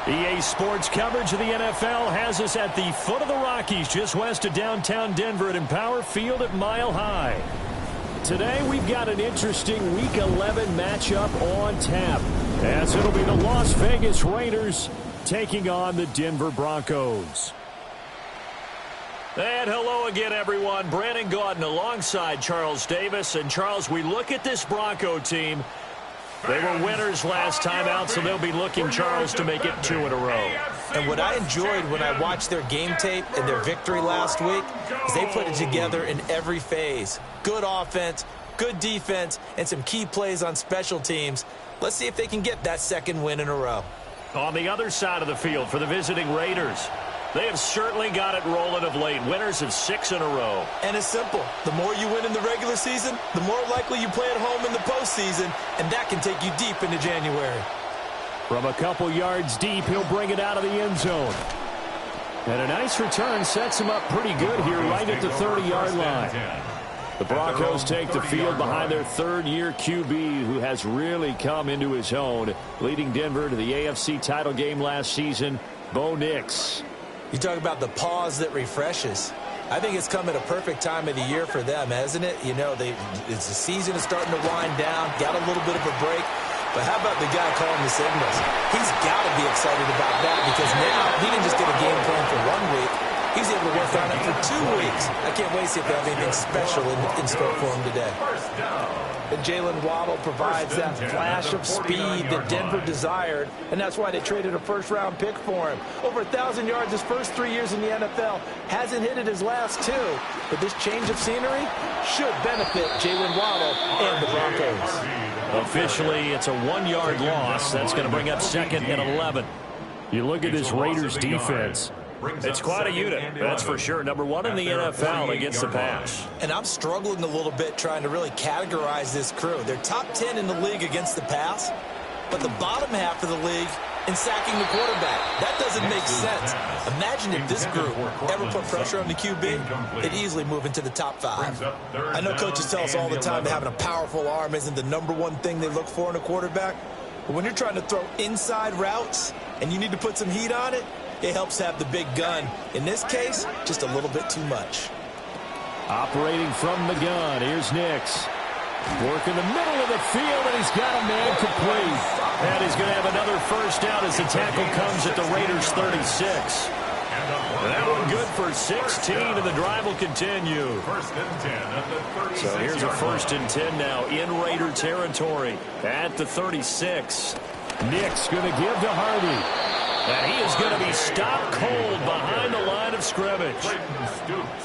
EA Sports coverage of the NFL has us at the foot of the Rockies, just west of downtown Denver at Empower Field at Mile High. Today, we've got an interesting Week 11 matchup on tap, as it'll be the Las Vegas Raiders taking on the Denver Broncos. And hello again, everyone. Brandon Gaudin alongside Charles Davis. And, Charles, we look at this Bronco team. They were winners last time out, so they'll be looking, Charles, to make it 2 in a row. And what I enjoyed when I watched their game tape and their victory last week is they put it together in every phase. Good offense, good defense, and some key plays on special teams. Let's see if they can get that second win in a row. On the other side of the field for the visiting Raiders, they have certainly got it rolling of late. Winners of 6 in a row. And it's simple. The more you win in the regular season, the more likely you play at home in the postseason, and that can take you deep into January. From a couple yards deep, he'll bring it out of the end zone. And a nice return sets him up pretty good here right at the 30-yard line. The Broncos take the field behind their third-year QB, who has really come into his own, leading Denver to the AFC title game last season, Bo Nix. You talk about the pause that refreshes. I think it's come at a perfect time of the year for them, hasn't it? You know, the season is starting to wind down, got a little bit of a break. But how about the guy calling the signals? He's got to be excited about that because now he didn't just get a game plan for 1 week. He's able to work on it for 2 weeks. I can't wait to see if they have anything special in store for him today. And Jalen Waddle provides that flash of speed that Denver desired, and that's why they traded a first-round pick for him. Over 1,000 yards his first 3 years in the NFL. Hasn't hit it his last 2. But this change of scenery should benefit Jalen Waddle and the Broncos. Officially, it's a 1-yard loss. That's going to bring up 2nd and 11. You look at this Raiders defense. It's quite a unit, that's for sure. Number 1 in the NFL against the pass. And I'm struggling a little bit trying to really categorize this crew. They're top 10 in the league against the pass, but the bottom half of the league in sacking the quarterback. That doesn't make sense. Imagine if this group ever put pressure on the QB, they'd easily move into the top 5. I know coaches tell us all the time that having a powerful arm isn't the #1 thing they look for in a quarterback. But when you're trying to throw inside routes and you need to put some heat on it, it helps have the big gun. In this case, just a little bit too much. Operating from the gun, here's Nix. Work in the middle of the field, and he's got a man complete. And he's going to have another first down as the tackle comes at the Raiders' 36. And that one good for 16, and the drive will continue. So here's a 1st and 10 now in Raider territory at the 36. Nix going to give to Harvey. And he is going to be stopped cold behind the line of scrimmage.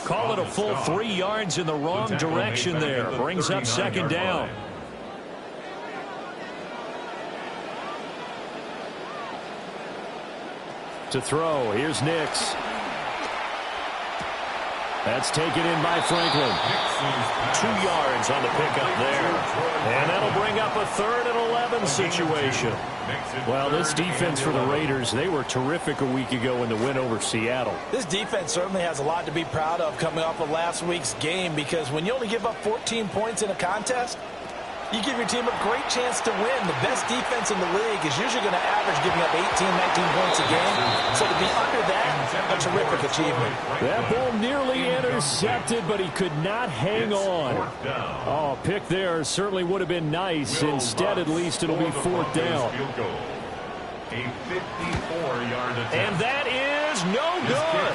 Call it a full 3 yards in the wrong direction there. Brings up 2nd down. To throw, here's Nix. That's taken in by Franklin. 2 yards on the pickup there. And that'll bring up a 3rd and 11 situation. Well, this defense for the Raiders, they were terrific a week ago in the win over Seattle. This defense certainly has a lot to be proud of coming off of last week's game, because when you only give up 14 points in a contest, you give your team a great chance to win. The best defense in the league is usually going to average giving up 18, 19 points a game. So to be under that, a terrific achievement. That ball nearly intercepted, but he could not hang on. Oh, pick there certainly would have been nice. Instead, at least it'll be 4th down. And that is no good.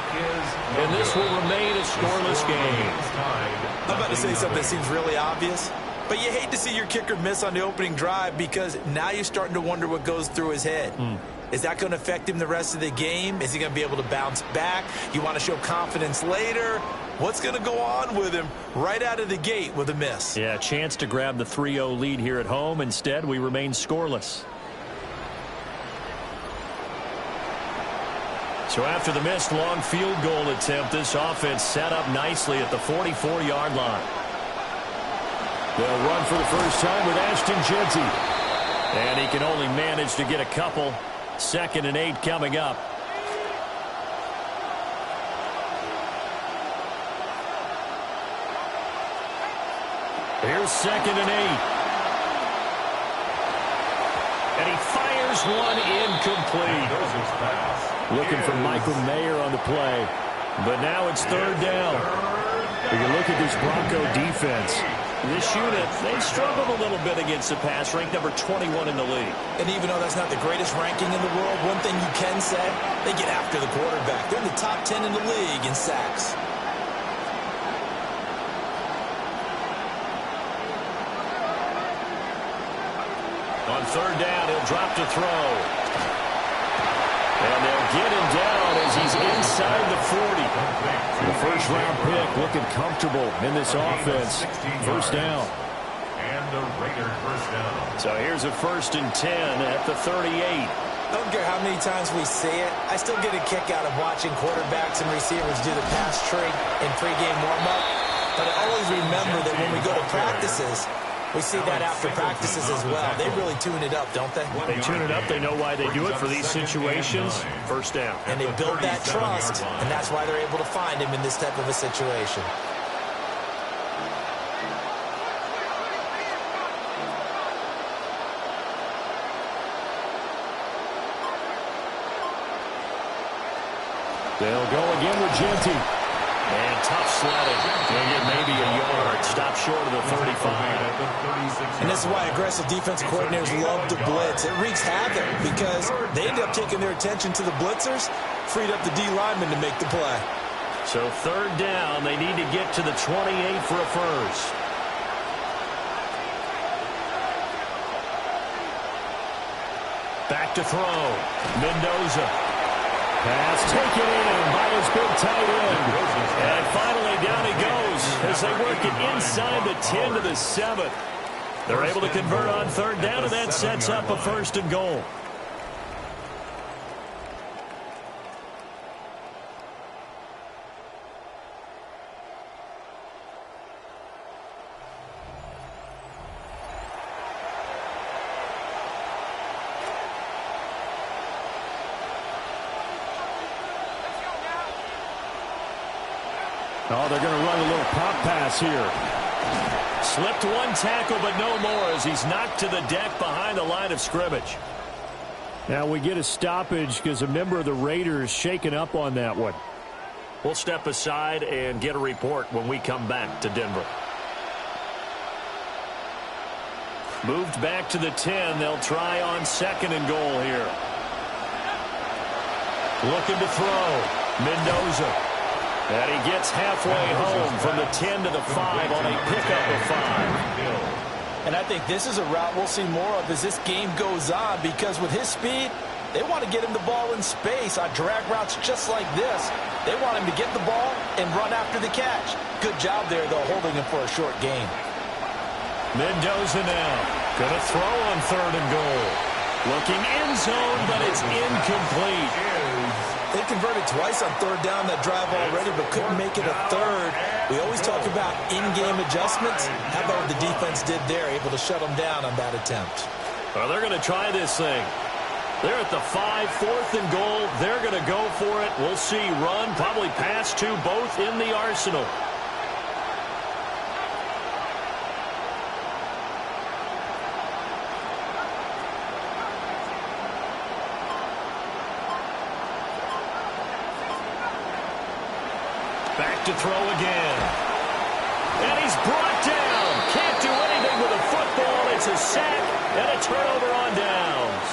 And this will remain a scoreless game. I'm about to say something that seems really obvious, but you hate to see your kicker miss on the opening drive, because now you're starting to wonder what goes through his head. Is that going to affect him the rest of the game? Is he going to be able to bounce back? You want to show confidence later? What's going to go on with him right out of the gate with a miss? Yeah, a chance to grab the 3-0 lead here at home. Instead, we remain scoreless. So after the missed long field goal attempt, this offense set up nicely at the 44-yard line. They'll run for the first time with Ashton Jeanty. And he can only manage to get a couple. 2nd and 8 coming up. Here's 2nd and 8. And he fires one incomplete. Looking for Michael Mayer on the play. But now it's third down. We can look at this Bronco defense. This unit, they struggled a little bit against the pass, ranked number 21 in the league. And even though that's not the greatest ranking in the world, one thing you can say, they get after the quarterback. They're in the top 10 in the league in sacks. On third down, he'll drop to throw. And they'll get him down as he's inside the 40. The first-round pick looking comfortable in this offense. First down. And the Raiders first down. So here's a 1st and 10 at the 38. I don't care how many times we see it. I still get a kick out of watching quarterbacks and receivers do the pass tree in pregame warm-up. But I always remember that when we go to practices, we see that after practices as well. They really tune it up, don't they? They tune it up. They know why they do it for these situations. First down. And they build that trust, and that's why they're able to find him in this type of a situation. They'll go again with Genty. And tough sledding. They'll get maybe a yard. Stop short of the 35. And this is why aggressive defensive coordinators love to blitz. It wreaks havoc because they end up taking their attention to the blitzers, freed up the D lineman to make the play. So third down, they need to get to the 28 for a first. Back to throw. Mendoza. Pass taken in by his big tight end. And finally down he goes as they work it inside the 10 to the 7. They're able to convert on third down, and that sets up a 1st and goal. Oh, they're going to run a little pop pass here. Slipped one tackle, but no more as he's knocked to the deck behind the line of scrimmage. Now we get a stoppage because a member of the Raiders shaken up on that one. We'll step aside and get a report when we come back to Denver. Moved back to the 10. They'll try on 2nd and goal here. Looking to throw. Mendoza. And he gets halfway home from the 10 to the 5 on a pickup of 5. And I think this is a route we'll see more of as this game goes on because with his speed, they want to get him the ball in space on drag routes just like this. They want him to get the ball and run after the catch. Good job there, though, holding him for a short gain. Mendoza now. Going to throw on 3rd and goal. Looking end zone, but it's incomplete. They converted twice on third down that drive already, but couldn't make it a third. We always talk about in-game adjustments. How about what the defense did there, able to shut them down on that attempt? Well, they're going to try this thing. They're at the 5, 4th and goal. They're going to go for it. We'll see. Run, probably pass to both in the arsenal. Back to throw again. And he's brought down. Can't do anything with a football. It's a sack and a turnover on downs.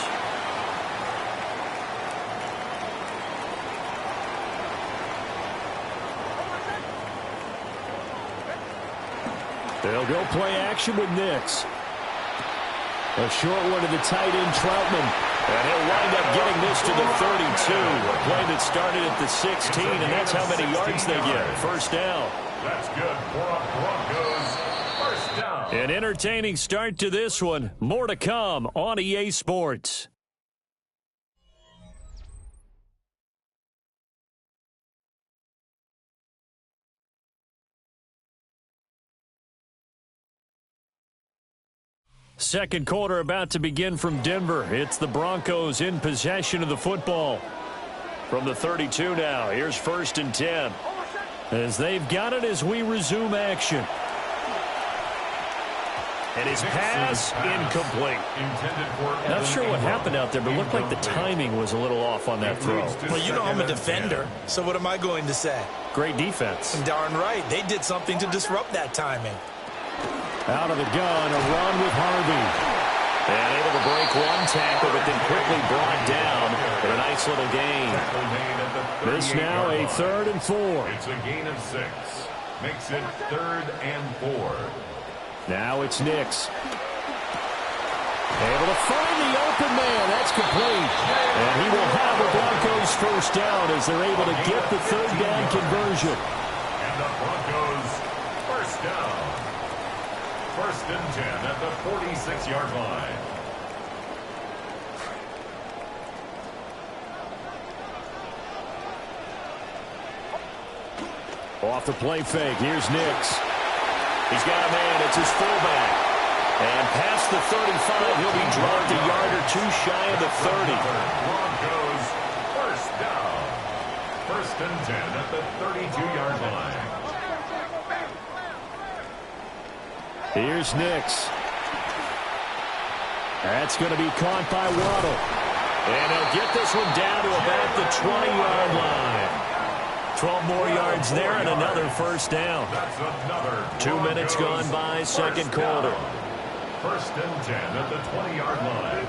They'll go play action with Nix. A short one to the tight end, Troutman. And he'll wind up getting this to the 32. A play that started at the 16, and that's how many yards they get. First down. That's good for a Broncos. First down. An entertaining start to this one. More to come on EA Sports. Second quarter about to begin from Denver. It's the Broncos in possession of the football. From the 32 now, here's 1st and 10. As they've got it as we resume action. And his pass incomplete. Not sure what happened out there, but it looked like the timing was a little off on that throw. Well, you know I'm a defender, so what am I going to say? Great defense. Darn right. They did something to disrupt that timing. Out of the gun, a run with Harvey. And able to break one tackle, but then quickly brought down for a nice little gain. This now a 3rd and 4. It's a gain of 6. Makes it 3rd and 4. Now it's Nix. Able to find the open man. That's complete. And he will have the Broncos first down as they're able to get the 3rd down conversion. And the Broncos first down. 1st and 10 at the 46-yard line. Off the play fake. Here's Nix. He's got a man. It's his fullback. And past the 35, he'll be dropped a yard or two shy of the 30. Broncos first down. 1st and 10 at the 32-yard line. Here's Nix. That's going to be caught by Waddle. And he'll get this one down to about the 20-yard line. 12 more yards there and another first down. That's another 2 minutes gone by, second quarter. 1st and 10 at the 20-yard line.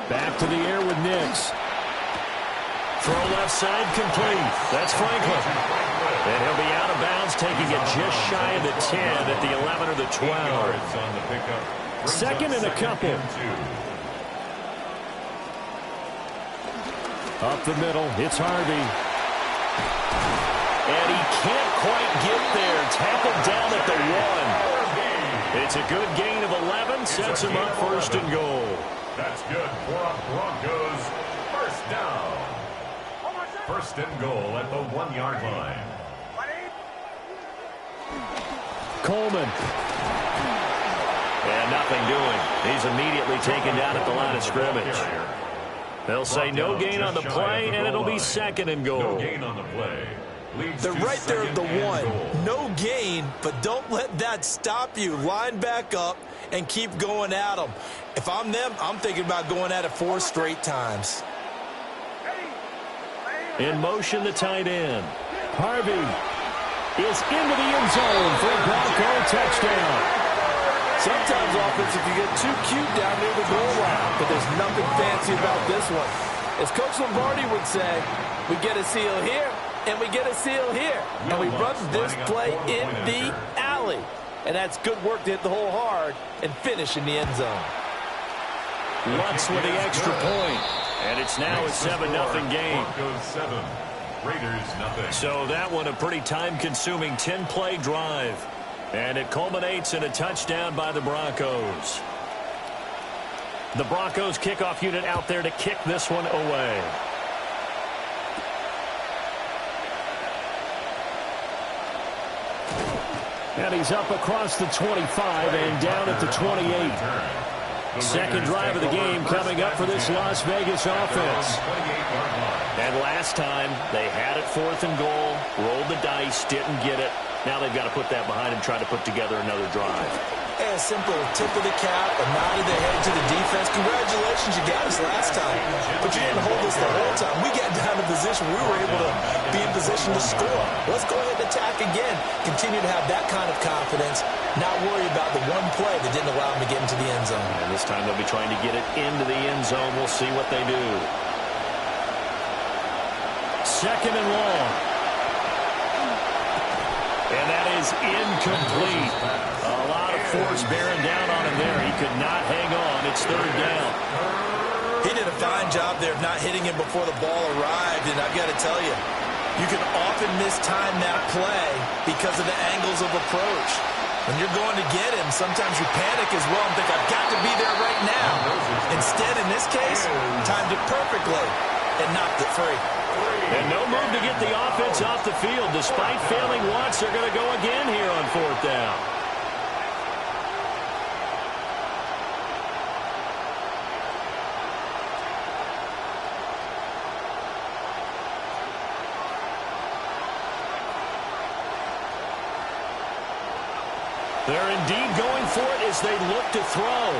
Back to the air with Nix. Throw left side complete. That's Franklin. And he'll be out of bounds, taking it just shy of the 10 at the 11 or the 12. On the pickup. 2nd and a couple. Up the middle, it's Harvey. And he can't quite get there. Tackled down at the 1. It's a good gain of 11. Sets him up 1st and goal. That's good for a Broncos first down. 1st and goal at the 1-yard line. Coleman. And nothing doing. He's immediately taken down at the line of scrimmage. They'll say no gain on the play, and it'll be 2nd and goal. No gain on the play. They're right there at the 1. No gain, but don't let that stop you. Line back up and keep going at them. If I'm them, I'm thinking about going at it 4 straight times. In motion, the tight end. Harvey is into the end zone for a Bronco touchdown. Sometimes offense, if you get too cute down near the goal line, but there's nothing fancy about this one. As Coach Lombardi would say, we get a seal here, and we get a seal here. And we run this play in the alley. And that's good work to hit the hole hard and finish in the end zone. Lutz with the extra point. And it's now a 7-0 game. Broncos 7, Raiders nothing. So that one a pretty time-consuming 10-play drive. And it culminates in a touchdown by the Broncos. The Broncos kickoff unit out there to kick this one away. And he's up across the 25 and down at the 28. 2nd drive of the game coming up for this Las Vegas offense. And last time, they had it 4th and goal, rolled the dice, didn't get it. Now they've got to put that behind them, try to put together another drive. A simple tip of the cap, a nod of the head to the defense. Congratulations, you got us last time. But you didn't hold us the whole time. We got down to position. We were able to be in position to score. Let's go ahead and attack again. Continue to have that kind of confidence. Not worry about the one play that didn't allow them to get into the end zone. And this time they'll be trying to get it into the end zone. We'll see what they do. 2nd and long. And that is incomplete. A lot of force bearing down on him there. He could not hang on. It's 3rd down. He did a fine job there of not hitting him before the ball arrived. And I've got to tell you, you can often mistime that play because of the angles of approach. When you're going to get him, sometimes you panic as well and think, I've got to be there right now. Instead, in this case, timed it perfectly and knocked it free. And no move to get the offense off the field. Despite failing once, they're going to go again here on 4th down. They're indeed going for it as they look to throw.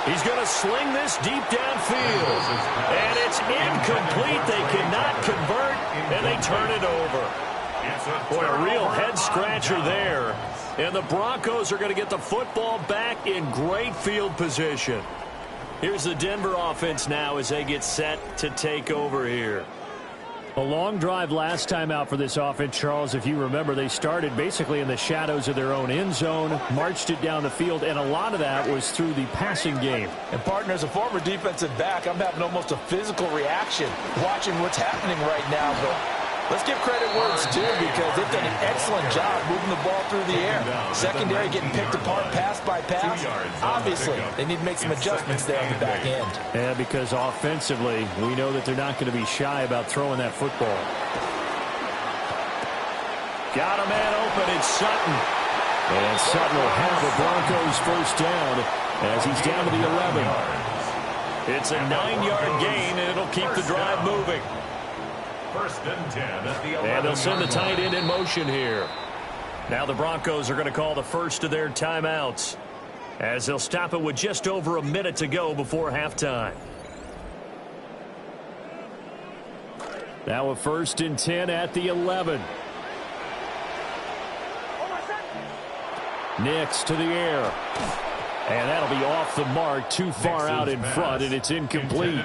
He's going to sling this deep downfield. And it's incomplete. They cannot convert, and they turn it over. Boy, a real head-scratcher there. And the Broncos are going to get the football back in great field position. Here's the Denver offense now as they get set to take over here. A long drive last time out for this offense, Charles. If you remember, they started basically in the shadows of their own end zone, marched it down the field, and a lot of that was through the passing game. And, partner, as a former defensive back, I'm having almost a physical reaction watching what's happening right now. But let's give credit where it's due because they've done an excellent job moving the ball through the air. Secondary getting picked apart pass by pass. Obviously, they need to make some adjustments there on the back end. Yeah, because offensively, we know that they're not going to be shy about throwing that football. Got a man open. It's Sutton. And Sutton will have the Broncos first down as he's down to the 11. It's a 9-yard gain, and it'll keep the drive moving. First and 10 at the 11. And they'll send the tight end in motion here. Now the Broncos are going to call the first of their timeouts as they'll stop it with just over a minute to go before halftime. Now a first and 10 at the 11. Nix to the air. And that'll be off the mark, too far out in front, and it's incomplete.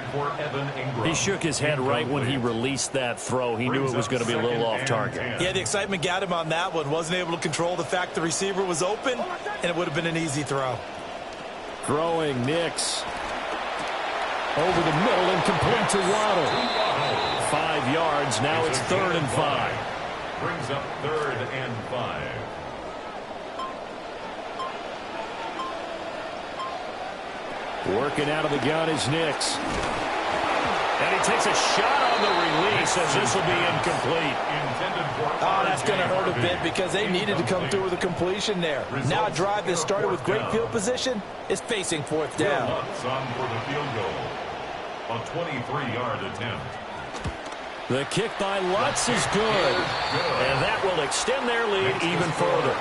He shook his head right when he released that throw. He knew it was going to be a little off target. Yeah, the excitement got him on that one. Wasn't able to control the fact the receiver was open, and it would have been an easy throw. Throwing Nix. Over the middle and complete to Waddle. 5 yards. Now it's 3rd and 5. Brings up 3rd and 5. Working out of the gun is Nix. And he takes a shot on the release as this will be incomplete. Oh, that's going to hurt a bit because they needed to come through with a completion there. Now a drive that started with great field position is facing 4th down. Lutz on for the field goal. A 23-yard attempt. The kick by Lutz is good. And that will extend their lead even further.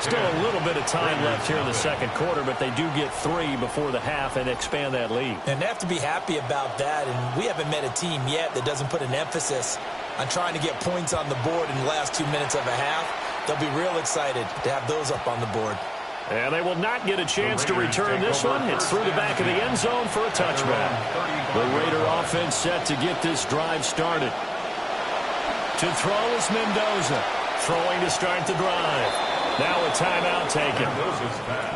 Still a little bit of time left here in the second quarter, but they do get 3 before the half and expand that lead. And they have to be happy about that. And we haven't met a team yet that doesn't put an emphasis on trying to get points on the board in the last 2 minutes of a half. They'll be real excited to have those up on the board. And they will not get a chance to return this one. It's through the back of the end zone for a touchback. The Raider offense set to get this drive started. To throw is Mendoza. Throwing to start the drive. Now a timeout taken.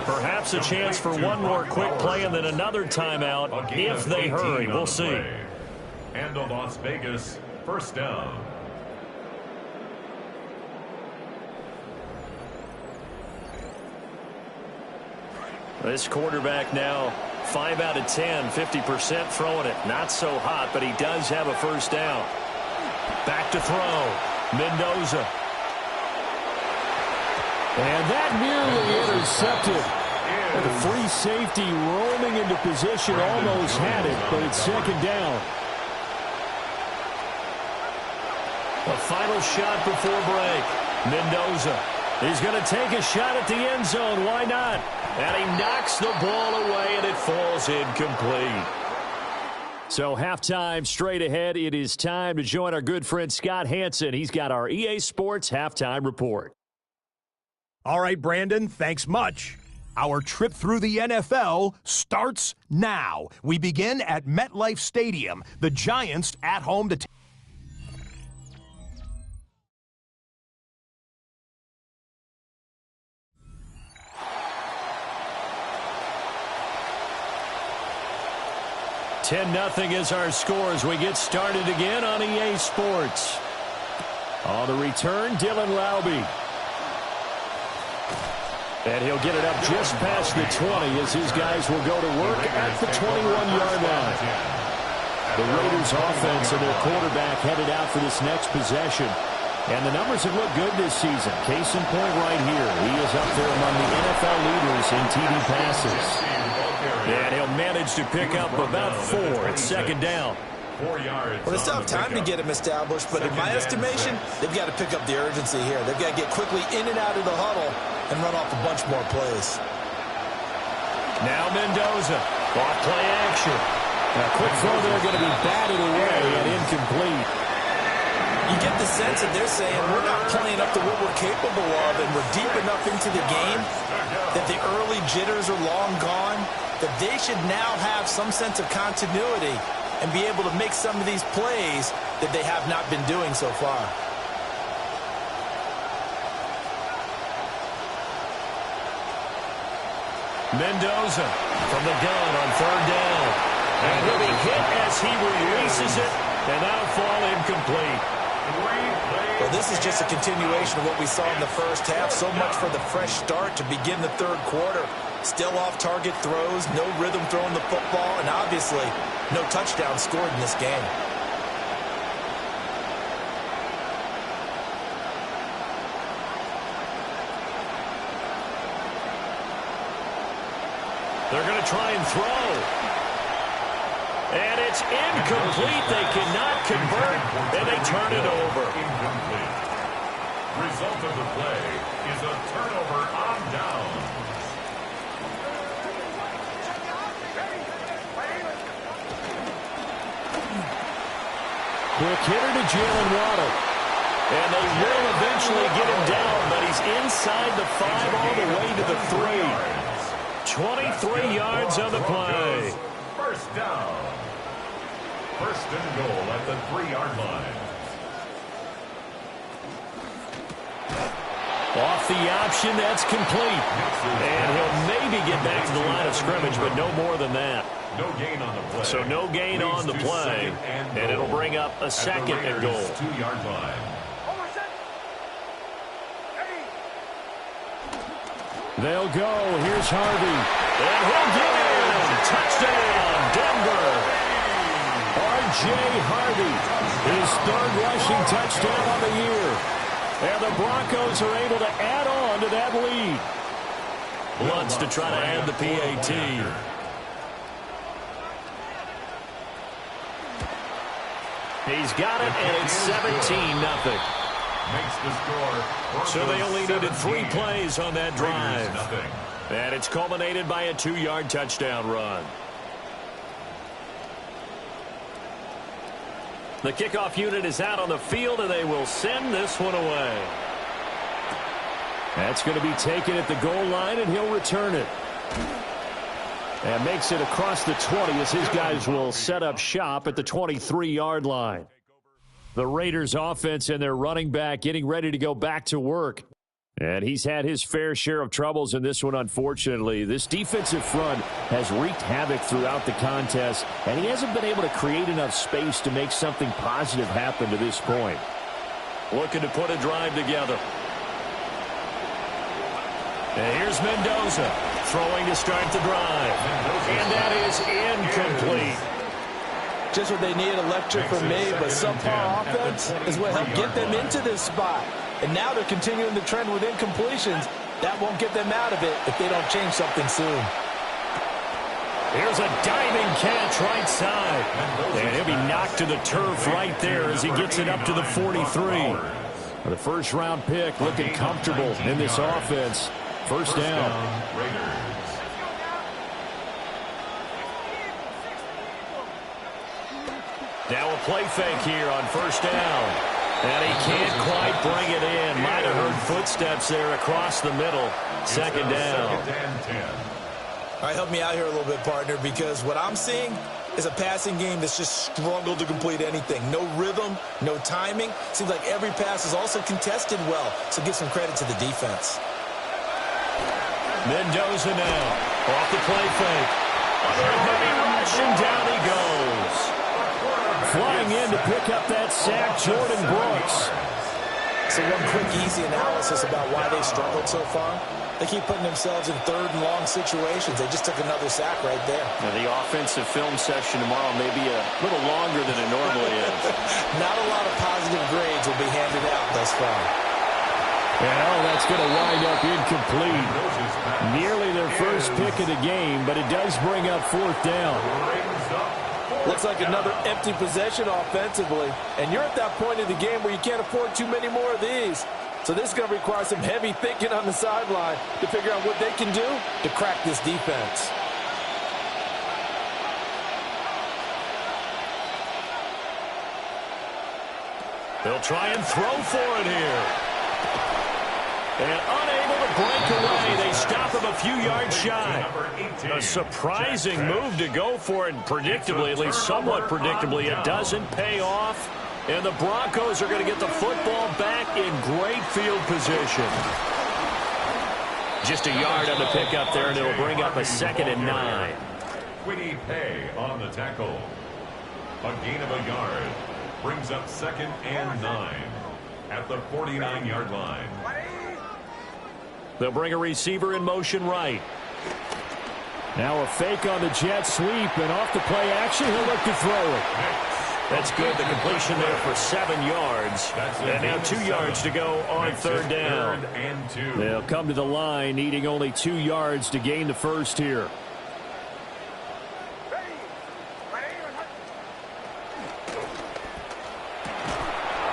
Perhaps a chance for one more quick play and then another timeout if they hurry. We'll see. And a Las Vegas first down. This quarterback now 5 out of 10, 50% throwing it. Not so hot, but he does have a first down. Back to throw. Mendoza. And that nearly intercepted. And the free safety roaming into position almost had it, but it's second down. A final shot before break. Mendoza. He's going to take a shot at the end zone. Why not? And he knocks the ball away, and it falls incomplete. So halftime straight ahead. It is time to join our good friend Scott Hansen. He's got our EA Sports halftime report. All right, Brandon, thanks much. Our trip through the NFL starts now. We begin at MetLife Stadium. The Giants at home to $10-0 is our score as we get started again on EA Sports. On the return, Dylan Laube. And he'll get it up just past the 20 as his guys will go to work at the 21-yard line. The Raiders offense and their quarterback headed out for this next possession. And the numbers have looked good this season. Case in point right here. He is up there among the NFL leaders in TD passes. And he'll manage to pick up about 4. It's second down. 4 yards. Well, they still have time to get him established, but in my estimation, they've got to pick up the urgency here. They've got to get quickly in and out of the huddle and run off a bunch more plays. Now Mendoza. Off play action. A quick throw there going to be batted away and incomplete. You get the sense that they're saying we're not playing up to what we're capable of, and we're deep enough into the game that the early jitters are long gone, that they should now have some sense of continuity and be able to make some of these plays that they have not been doing so far. Mendoza from the gun on third down. And he'll be hit as he releases it, and that'll fall incomplete. Well, this is just a continuation of what we saw in the first half. So much for the fresh start to begin the third quarter. Still off-target throws, no rhythm throwing the football, and obviously no touchdown scored in this game. They're going to try and throw. And it's incomplete. They cannot convert, and they turn it over. Incomplete. Result of the play is a turnover on down. Quick hitter to Jalen Waddle. And they will eventually get him down, but he's inside the 5 all the way to the 3. 23 yards on the play. First down. First and goal at the 3-yard line. Off the option, that's complete. And he'll maybe get back to the line of scrimmage, but no more than that. No gain on the play. So no gain on the play, and it'll bring up a second and goal. 2-yard line. They'll go. Here's Harvey. And he'll get in. Touchdown, Denver. R.J. Harvey, his third rushing touchdown on the year. And the Broncos are able to add on to that lead. Wants to try to add the PAT. He's got it, and it's 17-0. Makes the score. So they only needed 3 plays on that drive. And it's culminated by a 2-yard touchdown run. The kickoff unit is out on the field, and they will send this one away. That's going to be taken at the goal line, and he'll return it. And makes it across the 20 as his guys will set up shop at the 23-yard line. The Raiders offense and their running back getting ready to go back to work. And he's had his fair share of troubles in this one, unfortunately. This defensive front has wreaked havoc throughout the contest, and he hasn't been able to create enough space to make something positive happen to this point. Looking to put a drive together. And here's Mendoza throwing to start the drive. And that is incomplete. Just what they need, a lecture from me, but subpar offense is what helped get them into this spot. And now they're continuing the trend with incompletions. That won't get them out of it if they don't change something soon. Here's a diving catch right side. And he'll be knocked to the turf right there as he gets it up to the 43. The first-round pick looking comfortable in this offense. First down. Now a play fake here on first down. And he can't quite bring it in. Might have heard footsteps there across the middle. Second down. All right, help me out here a little bit, partner, because what I'm seeing is a passing game that's just struggled to complete anything. No rhythm, no timing. Seems like every pass is also contested well, so give some credit to the defense. Mendoza now. Off the play fake. Heavy rush, and down he goes. Flying in to pick up that sack, Jordan Brooks. So one quick, easy analysis about why they struggled so far. They keep putting themselves in third and long situations. They just took another sack right there. Now, the offensive film session tomorrow may be a little longer than it normally is. Not a lot of positive grades will be handed out thus far. And that's going to wind up incomplete. Nearly their first pick of the game, but it does bring up fourth down. Looks like another empty possession offensively. And you're at that point in the game where you can't afford too many more of these. So this is going to require some heavy thinking on the sideline to figure out what they can do to crack this defense. They'll try and throw for it here. And unable to break away. They stop him a few yards shy. A surprising move to go for it, predictably, at least somewhat predictably. It doesn't pay off. And the Broncos are going to get the football back in great field position. Just a yard on the pickup there, and it'll bring up a 2nd and 9. Quiddy Pay on the tackle. A gain of a yard. Brings up 2nd and 9 at the 49-yard line. They'll bring a receiver in motion right. Now a fake on the jet sweep, and off the play action, he'll look to throw it. That's good. The completion there for 7 yards. And now 2 yards to go on 3rd down. They'll come to the line, needing only 2 yards to gain the first here.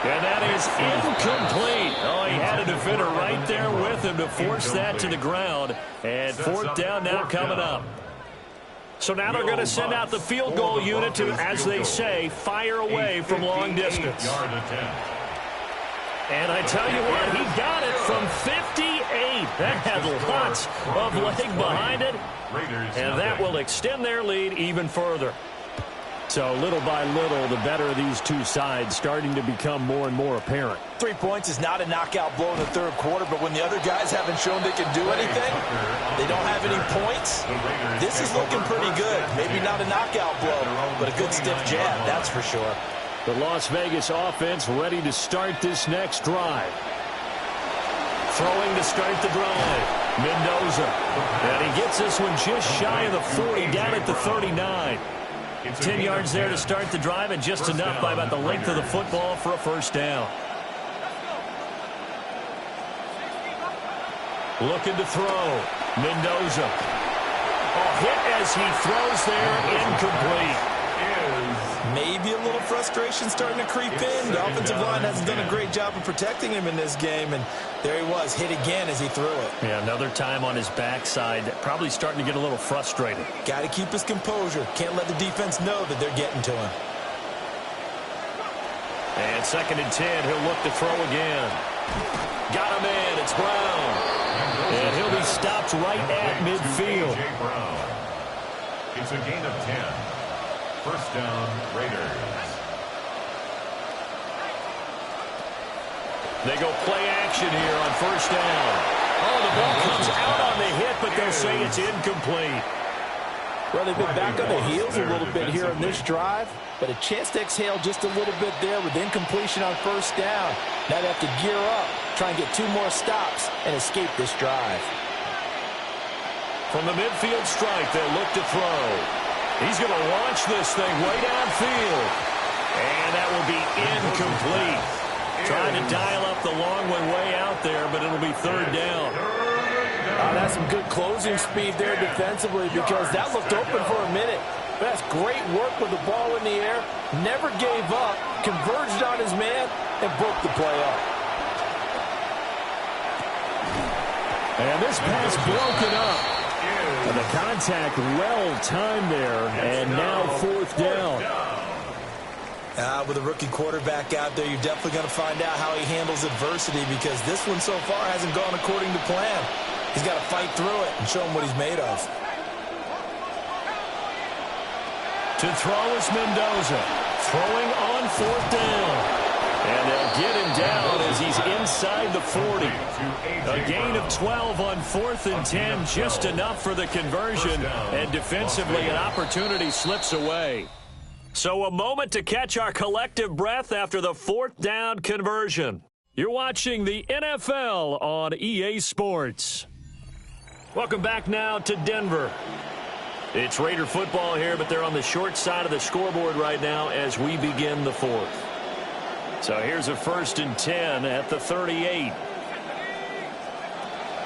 And that is incomplete. Oh, he had a defender right there with him to force that to the ground. And 4th down now coming up. So now they're going to send out the field goal unit to, as they say, fire away from long distance. And I tell you what, he got it from 58. That had lots of leg behind it. And that will extend their lead even further. So little by little, the better of these two sides starting to become more and more apparent. 3 points is not a knockout blow in the 3rd quarter, but when the other guys haven't shown they can do anything, they don't have any points, this is looking pretty good. Maybe not a knockout blow, but a good stiff jab, that's for sure. The Las Vegas offense ready to start this next drive. Throwing to start the drive. Mendoza. And he gets this one just shy of the 40, down at the 39. 10 yards there to start the drive, and just enough by about the length of the football for a 1st down. Looking to throw. Mendoza. Hit as he throws there, incomplete. Maybe a little frustration starting to creep in. The offensive line hasn't done a great job of protecting him in this game, and there he was, hit again as he threw it. Yeah, another time on his backside, probably starting to get a little frustrated. Got to keep his composure. Can't let the defense know that they're getting to him. And 2nd and 10, he'll look to throw again. Got him in, it's Brown. And he'll be stopped right at midfield. It's a gain of 10. 1st down, Raiders. They go play action here on 1st down. Oh, the ball comes out on the hit, but they'll say it's incomplete. Well, they've been back on their heels a little bit here on this drive, but a chance to exhale just a little bit there with incompletion on 1st down. Now they have to gear up, try and get 2 more stops, and escape this drive. From the midfield stripe, they'll look to throw. He's going to launch this thing way downfield. And that will be incomplete. Trying to dial up the long one way out there, but it'll be 3rd down. That's some good closing speed there defensively, because that looked open for a minute. But that's great work with the ball in the air. Never gave up, converged on his man, and broke the play up. And this pass broken up. And the contact well-timed there, and now 4th down. With a rookie quarterback out there, you're definitely going to find out how he handles adversity, because this one so far hasn't gone according to plan. He's got to fight through it and show him what he's made of. To throw is Mendoza. Throwing on 4th down. And they'll get him down as he's inside the 40. A gain of 12 on 4th and 10, just enough for the conversion. And defensively, an opportunity slips away. So a moment to catch our collective breath after the 4th down conversion. You're watching the NFL on EA Sports. Welcome back now to Denver. It's Raider football here, but they're on the short side of the scoreboard right now as we begin the 4th. So here's a 1st and 10 at the 38.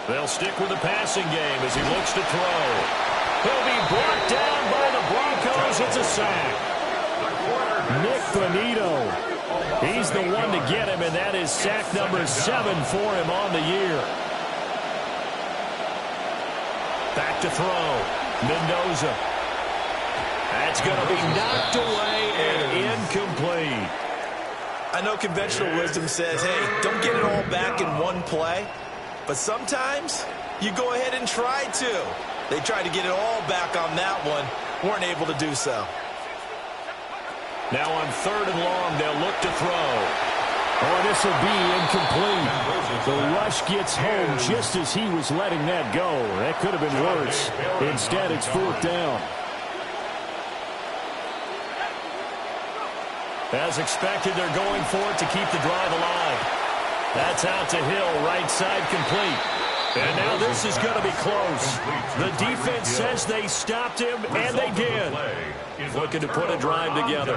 They'll stick with the passing game as he looks to throw. He'll be brought down by the Broncos. It's a sack. Nick Bonito. He's the one to get him, and that is sack number 7 for him on the year. Back to throw. Mendoza. That's going to be knocked away and incomplete. I know conventional wisdom says, hey, don't get it all back in one play. But sometimes you go ahead and try to. They tried to get it all back on that one. Weren't able to do so. Now on 3rd and long, they'll look to throw. Oh, this will be incomplete. The rush gets home just as he was letting that go. That could have been worse. Instead, it's 4th down. As expected, they're going for it to keep the drive alive. That's out to Hill, right side complete. And now this is going to be close. The defense says they stopped him, and they did. Looking to put a drive together.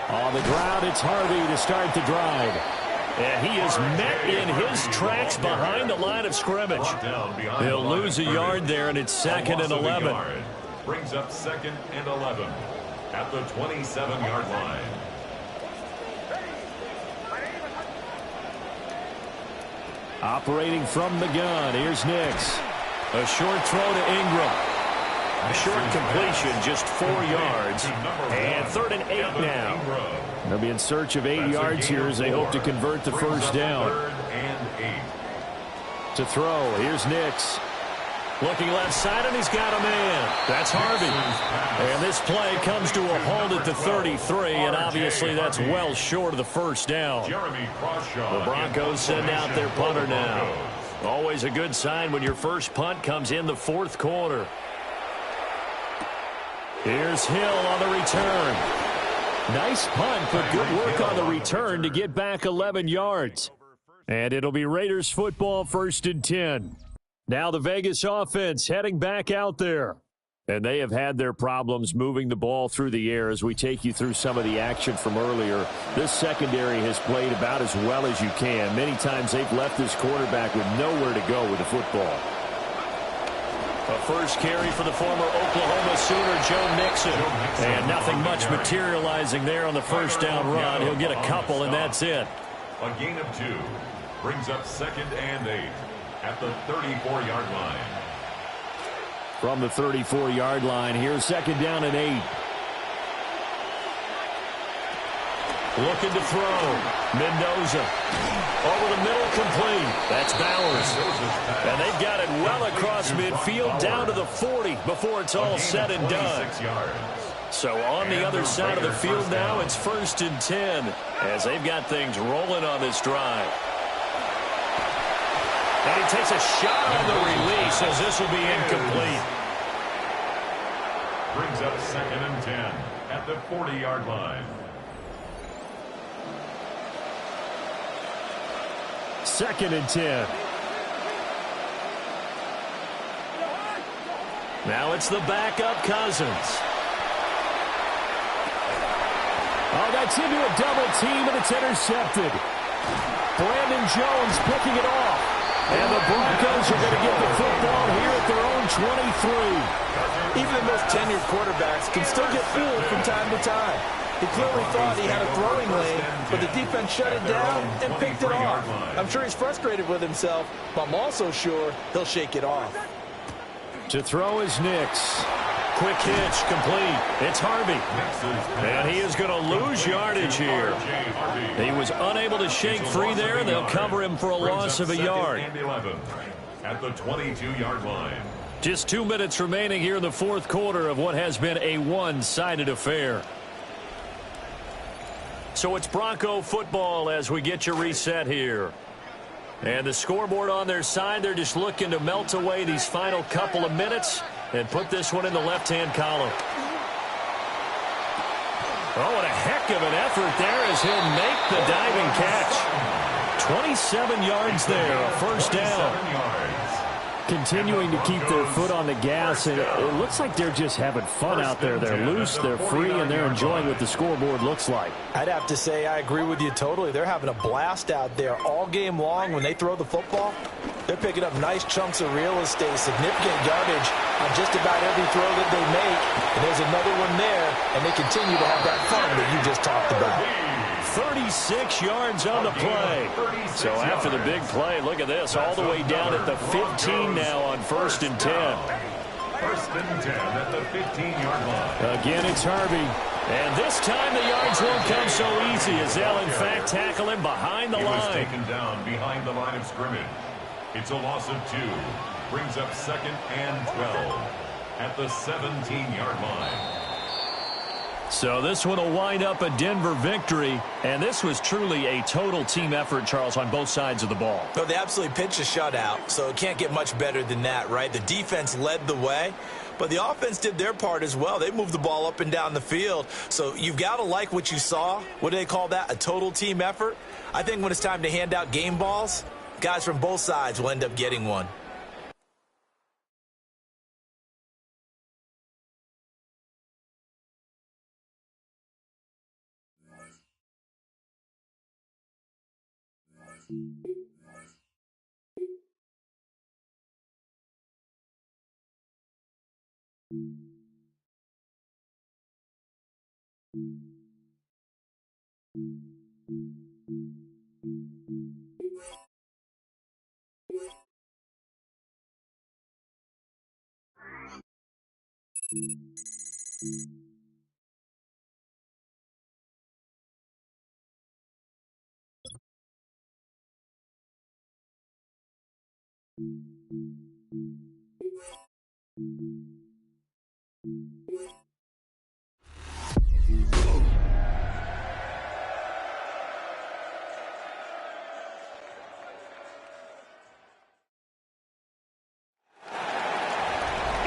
On the ground, it's Harvey to start the drive. And he is met in his tracks behind the line of scrimmage. He'll lose a yard there, and it's 2nd and 11. Brings up 2nd and 11 at the 27-yard line. Operating from the gun, here's Nix. A short throw to Ingram. A short completion, just 4 yards. And 3rd and 8 now. They'll be in search of 8 yards here as they hope to convert the first down. 3rd and 8. To throw, here's Nix. Looking left side, and he's got a man. That's Harvey. And this play comes to a halt at the 33, and obviously that's well short of the first down. The Broncos send out their punter now. Always a good sign when your first punt comes in the 4th quarter. Here's Hill on the return. Nice punt, but good work on the return to get back 11 yards. And it'll be Raiders football, 1st and 10. Now the Vegas offense heading back out there. And they have had their problems moving the ball through the air as we take you through some of the action from earlier. This secondary has played about as well as you can. Many times they've left this quarterback with nowhere to go with the football. A first carry for the former Oklahoma Sooner, Joe Mixon. And nothing much materializing there on the first down run. He'll get a couple, and that's it. A gain of 2 brings up 2nd and 8 at the 34-yard line. From the 34-yard line, here's 2nd down and 8. Looking to throw. Mendoza. Over the middle, complete. That's Bowers. And they've got it well across midfield down to the 40 before it's all said and done. So on the other side of the field now, it's 1st and 10 as they've got things rolling on this drive. And he takes a shot on the release as this will be incomplete. Brings up 2nd and 10 at the 40-yard line. 2nd and 10. Now it's the backup Cousins. Oh, that's into a double team, and it's intercepted. Brandon Jones picking it off. And the Broncos are going to get the football here at their own 23. Even the most tenured quarterbacks can still get fooled from time to time. He clearly thought he had a throwing lane, but the defense shut it down and picked it off. I'm sure he's frustrated with himself, but I'm also sure he'll shake it off. To throw is Nix. Quick hitch, complete. It's Harvey. And he is going to lose yardage here. He was unable to shake free there, and they'll cover him for a loss of a yard. At the 22-yard line. Just 2 minutes remaining here in the 4th quarter of what has been a one-sided affair. So it's Bronco football as we get you reset here. And the scoreboard on their side, they're just looking to melt away these final couple of minutes and put this one in the left-hand column. Oh, what a heck of an effort there as he'll make the diving catch. 27 yards there, a first down. Continuing to keep their foot on the gas, and it looks like they're just having fun out there. They're loose, they're free, and they're enjoying what the scoreboard looks like. I'd have to say I agree with you totally. They're having a blast out there all game long when they throw the football. They're picking up nice chunks of real estate, significant yardage on just about every throw that they make. And there's another one there, and they continue to have that fun that you just talked about. 36 yards on the play. So after the big play, look at this, all the way down at the 15 now on 1st and 10. 1st and 10 at the 15-yard line. Again, it's Harvey. And this time the yards won't come so easy as they'll, in fact, tackle him behind the line. He was taken down behind the line of scrimmage. It's a loss of 2. Brings up 2nd and 12 at the 17-yard line. So this one will wind up a Denver victory. And this was truly a total team effort, Charles, on both sides of the ball. No, they absolutely pitched a shutout, so it can't get much better than that, right? The defense led the way, but the offense did their part as well. They moved the ball up and down the field. So you've got to like what you saw. What do they call that? A total team effort? I think when it's time to hand out game balls, guys from both sides will end up getting one.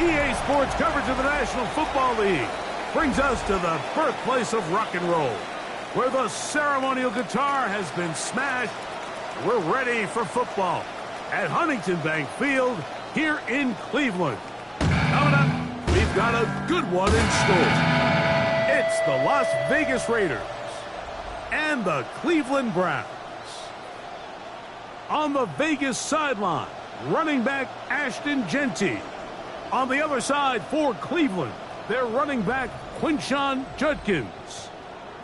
EA Sports coverage of the National Football League brings us to the birthplace of rock and roll, where the ceremonial guitar has been smashed. We're ready for football at Huntington Bank Field here in Cleveland. Coming up, we've got a good one in store. It's the Las Vegas Raiders and the Cleveland Browns. On the Vegas sideline, running back Ashton Genty. On the other side for Cleveland, their running back Quinshon Judkins.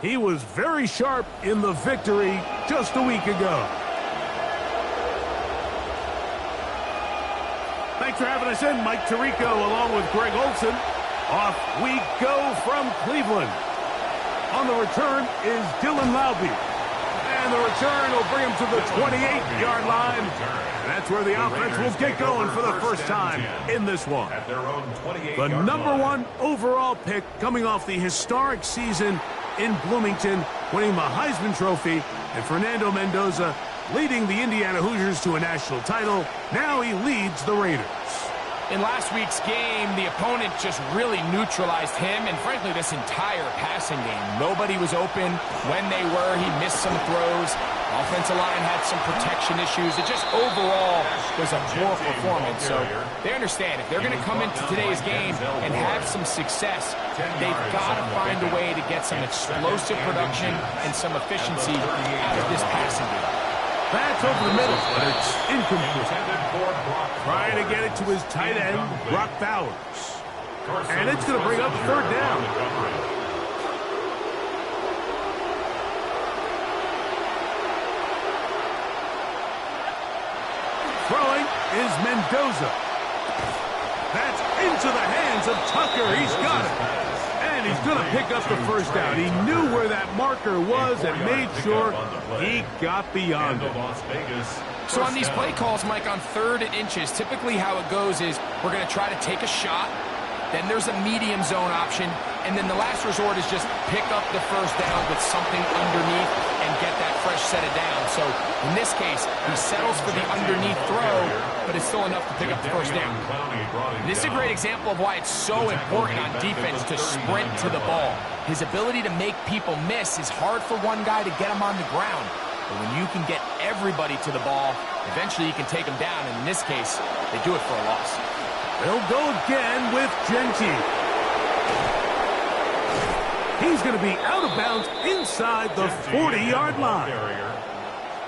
He was very sharp in the victory just a week ago. Thanks for having us in, Mike Tirico, along with Greg Olson. Off we go from Cleveland. On the return is Dylan Laube. And the return will bring him to the 28-yard line. That's where the offense will get going for the first time in this one. The number 1 overall pick coming off the historic season in Bloomington, winning the Heisman Trophy, and Fernando Mendoza leading the Indiana Hoosiers to a national title. Now he leads the Raiders. In last week's game, the opponent just really neutralized him and, frankly, this entire passing game. Nobody was open. When they were, he missed some throws. Offensive line had some protection issues. It just overall was a poor performance. So they understand if they're going to come into today's game and have some success, they've got to find a way to get some explosive production and some efficiency out of this passing game. That's over the middle, but it's incomplete. Trying to get it to his tight end, Brock Bowers. And it's going to bring up 3rd down. Throwing is Mendoza. That's into the hands of Tucker. He's got it. And he's going to pick up the first down. He knew where that marker was and made sure he got beyond it. So on these play calls, Mike, on 3rd and inches, typically how it goes is we're going to try to take a shot, then there's a medium zone option, and then the last resort is just pick up the first down with something underneath and get that fresh set of downs. So in this case, he settles for the underneath throw, but it's still enough to pick up the first down. This is a great example of why it's so important on defense to sprint to the ball. His ability to make people miss is hard for one guy to get him on the ground. But when you can get everybody to the ball, eventually you can take them down. And in this case, they do it for a loss. They'll go again with Genty. He's going to be out of bounds inside the 40-yard line.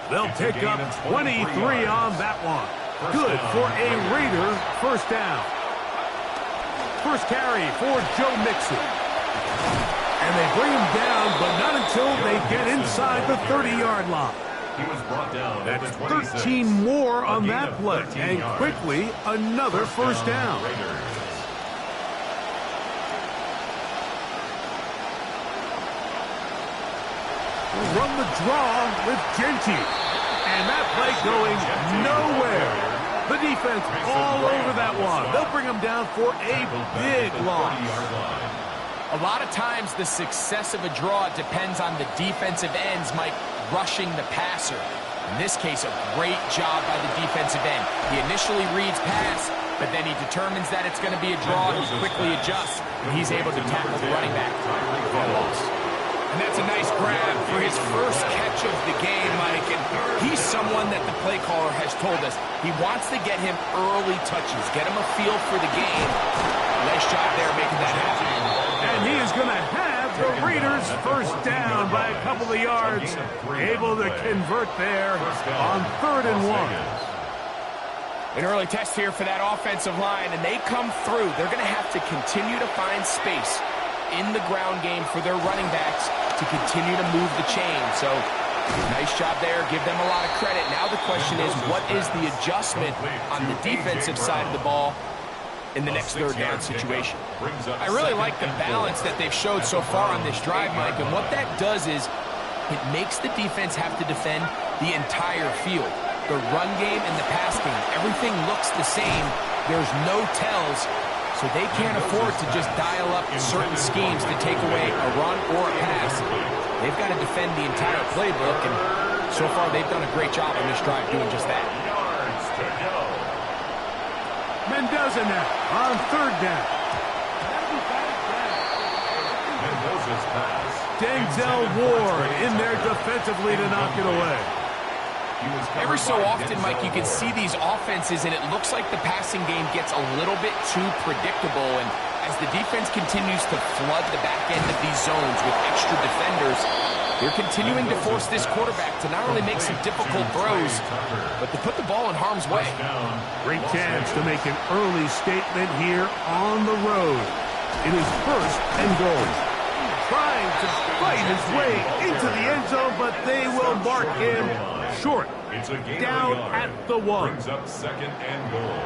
They'll pick up 23 on that one. Good for a Raider first down. First carry for Joe Mixon. And they bring him down, but not until they get inside the 30-yard line. He was brought down. That's 13 more on that play. And quickly, another first down. Run the draw with Genty. And that play going nowhere. The defense all over that one. They'll bring him down for a big loss. A lot of times the success of a draw depends on the defensive ends, Mike, rushing the passer. In this case, a great job by the defensive end. He initially reads pass, but then he determines that it's going to be a draw. He quickly adjusts, and he's able to tackle the running back. And that's a nice grab for his first catch of the game, Mike. And he's someone that the play caller has told us he wants to get him early touches, get him a feel for the game. Nice job there making that happen. And he is going to have the Raiders first down by a couple of yards. Able to convert there on 3rd and 1. An early test here for that offensive line, and they come through. They're going to have to continue to find space in the ground game for their running backs to continue to move the chain. So, nice job there. Give them a lot of credit. Now the question is, what is the adjustment on the defensive side of the ball in the next 3rd down situation? I really like the balance that they've showed so far on this drive, Mike, and what that does is it makes the defense have to defend the entire field. The run game and the pass game, everything looks the same. There's no tells, so they can't afford to just dial up certain schemes to take away a run or a pass. They've got to defend the entire playbook, and so far they've done a great job on this drive doing just that. Mendoza now on 3rd down. Mendoza's pass. Denzel Ward in there defensively to knock it away. Every so often, Mike, you can see these offenses, and it looks like the passing game gets a little bit too predictable. And as the defense continues to flood the back end of these zones with extra defenders, they're continuing to force this quarterback to not only make some difficult throws, but to put the ball in harm's way. Great chance to make an early statement here on the road. It is 1st and goal. Trying to fight his way into the end zone, but they will mark him short. Down at the 1. Brings up 2nd and goal.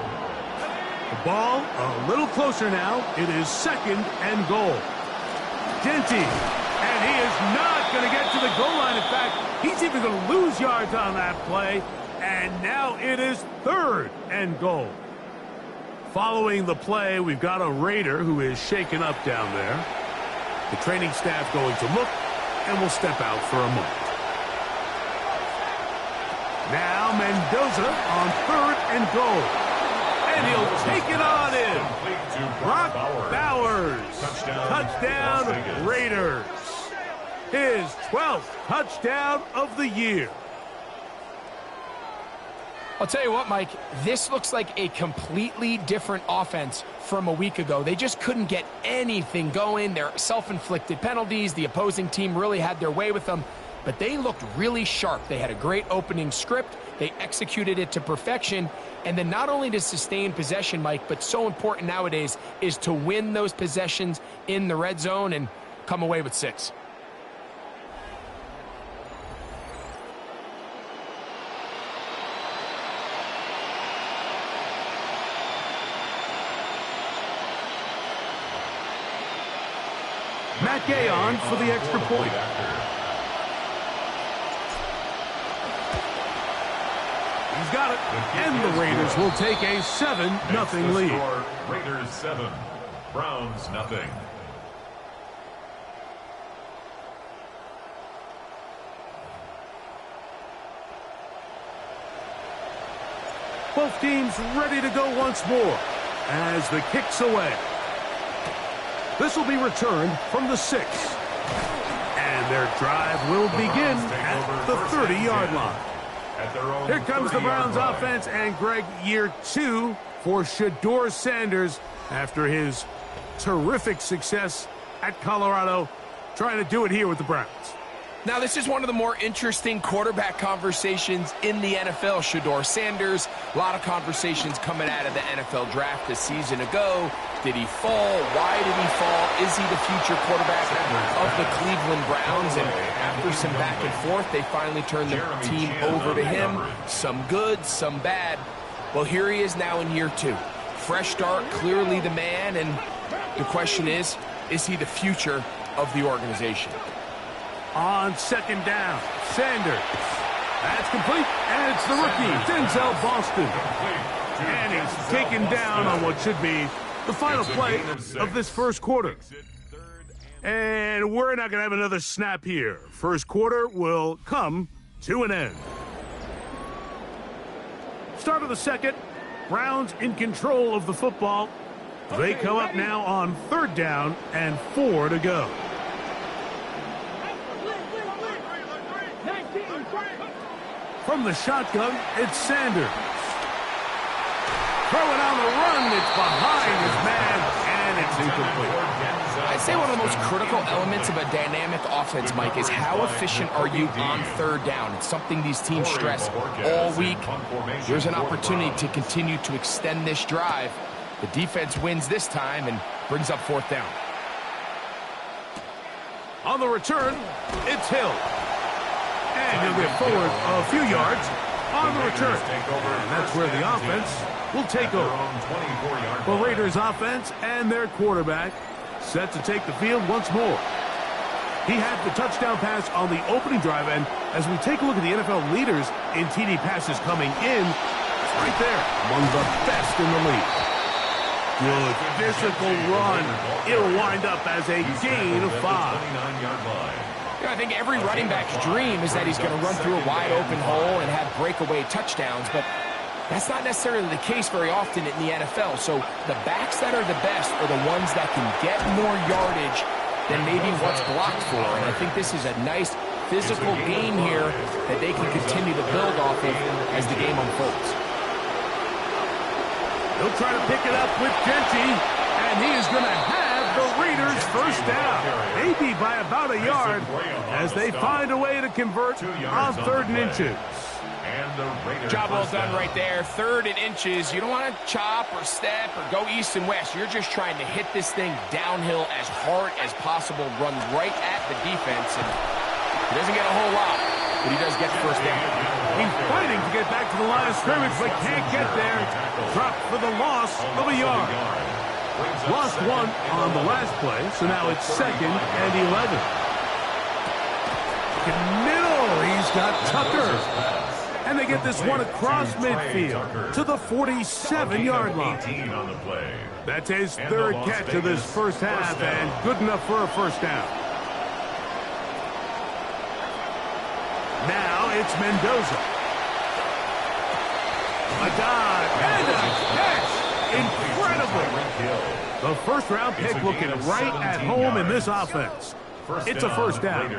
The ball a little closer now. It is 2nd and goal. Genty, and he is not going to get to the goal line. In fact, he's even going to lose yards on that play. And now it is 3rd and goal. Following the play, we've got a Raider who is shaken up down there. The training staff going to look, and will step out for a moment. Now Mendoza on 3rd and goal. And he'll take it on in. Brock Bowers. Touchdown Raiders. His 12th touchdown of the year. I'll tell you what, Mike, this looks like a completely different offense from a week ago. They just couldn't get anything going. Their self-inflicted penalties, the opposing team really had their way with them, but they looked really sharp. They had a great opening script. They executed it to perfection. And then not only to sustain possession, Mike, but so important nowadays is to win those possessions in the red zone and come away with 6. Matt Gay on for the extra point. He's got it. And the Raiders will take a 7-0 lead. Raiders 7, Browns 0. Both teams ready to go once more as the kick's away. This will be returned from the 6. And their drive will begin at the 30-yard line. Here comes the Browns offense, and Greg, year 2 for Shedeur Sanders after his terrific success at Colorado, trying to do it here with the Browns. Now, this is one of the more interesting quarterback conversations in the NFL. Shedeur Sanders, a lot of conversations coming out of the NFL draft a season ago. Did he fall? Why did he fall? Is he the future quarterback of the Cleveland Browns? And after some back and forth, they finally turned the team over to him. Some good, some bad. Well, here he is now in year 2. Fresh start, clearly the man, and the question is he the future of the organization? On second down, Sanders. That's complete, and it's the rookie, Denzel Boston. And he's taken down on what should be the final play of this first quarter. And we're not going to have another snap here. First quarter will come to an end. Start of the second. Browns in control of the football. They come up now on third down and 4 to go. From the shotgun, it's Sanders. Throwing on the run, it's behind his man, and it's incomplete. I'd say one of the most critical elements of a dynamic offense, Mike, is how efficient are you on third down? It's something these teams stress all week. Here's an opportunity to continue to extend this drive. The defense wins this time and brings up fourth down. On the return, it's Hill. And he'll get forward a few yards on the return. And that's where the offense will take over. The Raiders offense and their quarterback set to take the field once more. He had the touchdown pass on the opening drive, and as we take a look at the NFL leaders in TD passes coming in, it's right there among the best in the league. Good physical run. It'll wind up as a gain of 5. I think every running back's dream is that he's going to run through a wide-open hole and have breakaway touchdowns, but that's not necessarily the case very often in the NFL. So the backs that are the best are the ones that can get more yardage than maybe what's blocked for, and I think this is a nice physical game here that they can continue to build off of as the game unfolds. He'll try to pick it up with Genty, and he is going to have the Raiders first down, maybe by about a yard, as they find a way to convert on 3rd and inches. Job well done right there. 3rd and inches. You don't want to chop or step or go east and west. You're just trying to hit this thing downhill as hard as possible, run right at the defense, and he doesn't get a whole lot, but he does get the first down. He's fighting to get back to the line of scrimmage, but can't get there. Dropped for the loss of a yard. Lost 1 on the last play, so now it's 2nd and 11. In middle, he's got Tucker. And they get this one across midfield to the 47-yard line. That's his 3rd catch of this first half, and good enough for a first down. Now it's Mendoza. A dive and a catch. Incredible. The first-round pick looking right at home in this offense. It's a first down.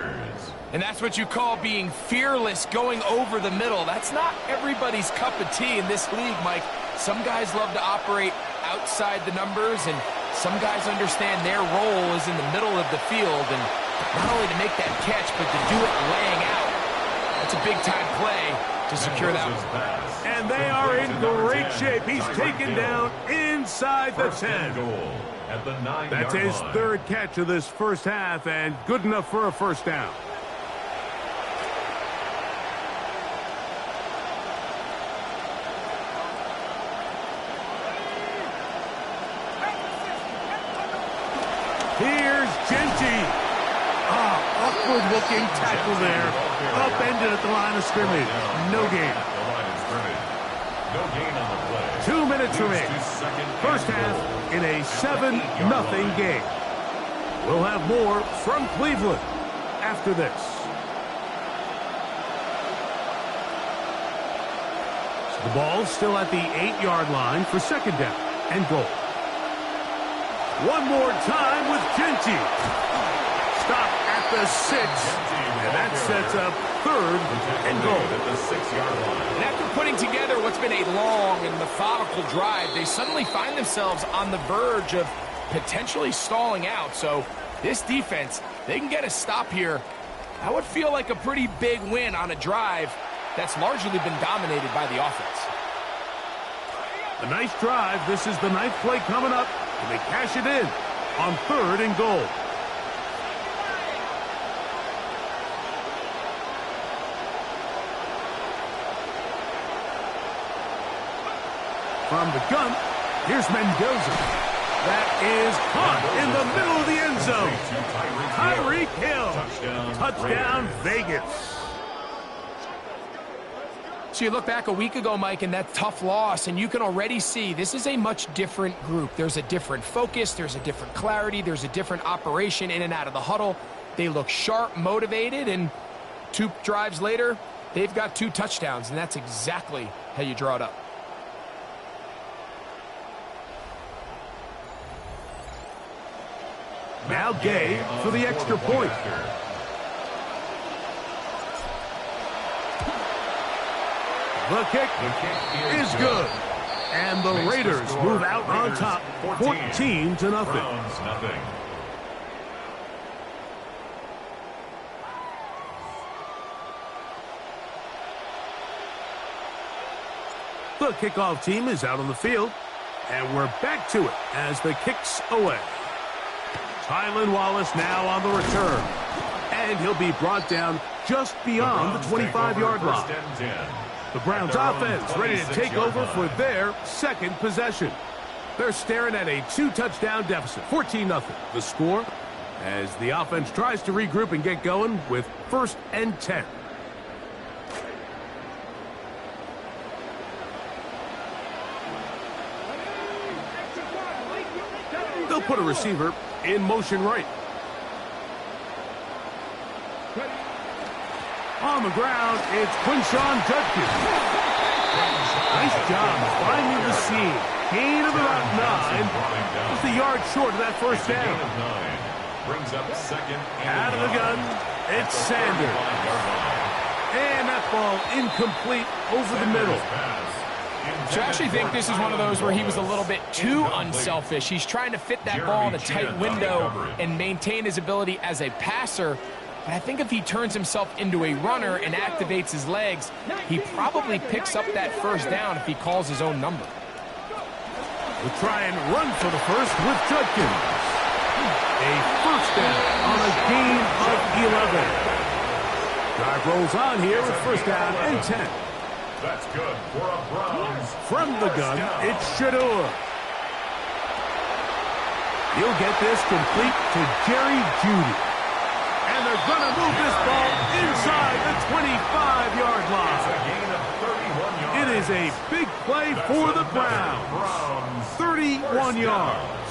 And that's what you call being fearless, going over the middle. That's not everybody's cup of tea in this league, Mike. Some guys love to operate outside the numbers, and some guys understand their role is in the middle of the field, and not only to make that catch, but to do it laying out. That's a big-time play to secure that one. And they are in great shape. He's taken down inside the 10. That's his 3rd catch of this first half, and good enough for a first down. Here's Genty. Awkward-looking tackle there. Upended at the line of scrimmage. No gain. 2 minutes remain. First half in a 7-0 game. We'll have more from Cleveland after this. So the ball still at the 8-yard line for 2nd down and goal. One more time with Genty. Stop at the 6. And that sets up 3rd and goal. At the 6-yard line. And after putting together what's been a long and methodical drive, they suddenly find themselves on the verge of potentially stalling out. So this defense, they can get a stop here That would feel like a pretty big win on a drive that's largely been dominated by the offense. A nice drive. This is the 9th play coming up, and they cash it in on 3rd and goal. From the gun, here's Mendoza. That is caught in the middle of the end zone. Tyreek Hill. Touchdown, Vegas. So you look back a week ago, Mike, and that tough loss, and you can already see this is a much different group. There's a different focus. There's a different clarity. There's a different operation in and out of the huddle. They look sharp, motivated, and 2 drives later, they've got 2 touchdowns, and that's exactly how you draw it up. Now Gay for the extra point. The kick is good. And the Raiders move out on top, 14-0. The kickoff team is out on the field, and we're back to it as the kick's away. Tylan Wallace now on the return, and he'll be brought down just beyond the 25-yard line. The Browns offense ready to take over for their 2nd possession. They're staring at a 2-touchdown deficit, 14-0. The score as the offense tries to regroup and get going with 1st and 10. They'll put a receiver in motion right. On the ground, it's Quinshon Judkins. Nice job finding the seam. Gain of about 9. Just a yard short of that first down. Brings up 2nd and out of the gun, it's Sanders. And that ball incomplete over the middle. So I actually think this is one of those where he was a little bit too unselfish. He's trying to fit that ball in a tight window and maintain his ability as a passer. But I think if he turns himself into a runner and activates his legs, he probably picks up that first down if he calls his own number. We'll try and run for the first with Judkins. A first down on a gain of 11. Drive rolls on here with 1st down and 10. That's good for a Browns. From the gun, it's Shador. He'll get this complete to Jerry Jeudy. And they're going to move this ball inside the 25-yard line. It's a gain of 31 yards. It is a big play for the Browns. 31 yards.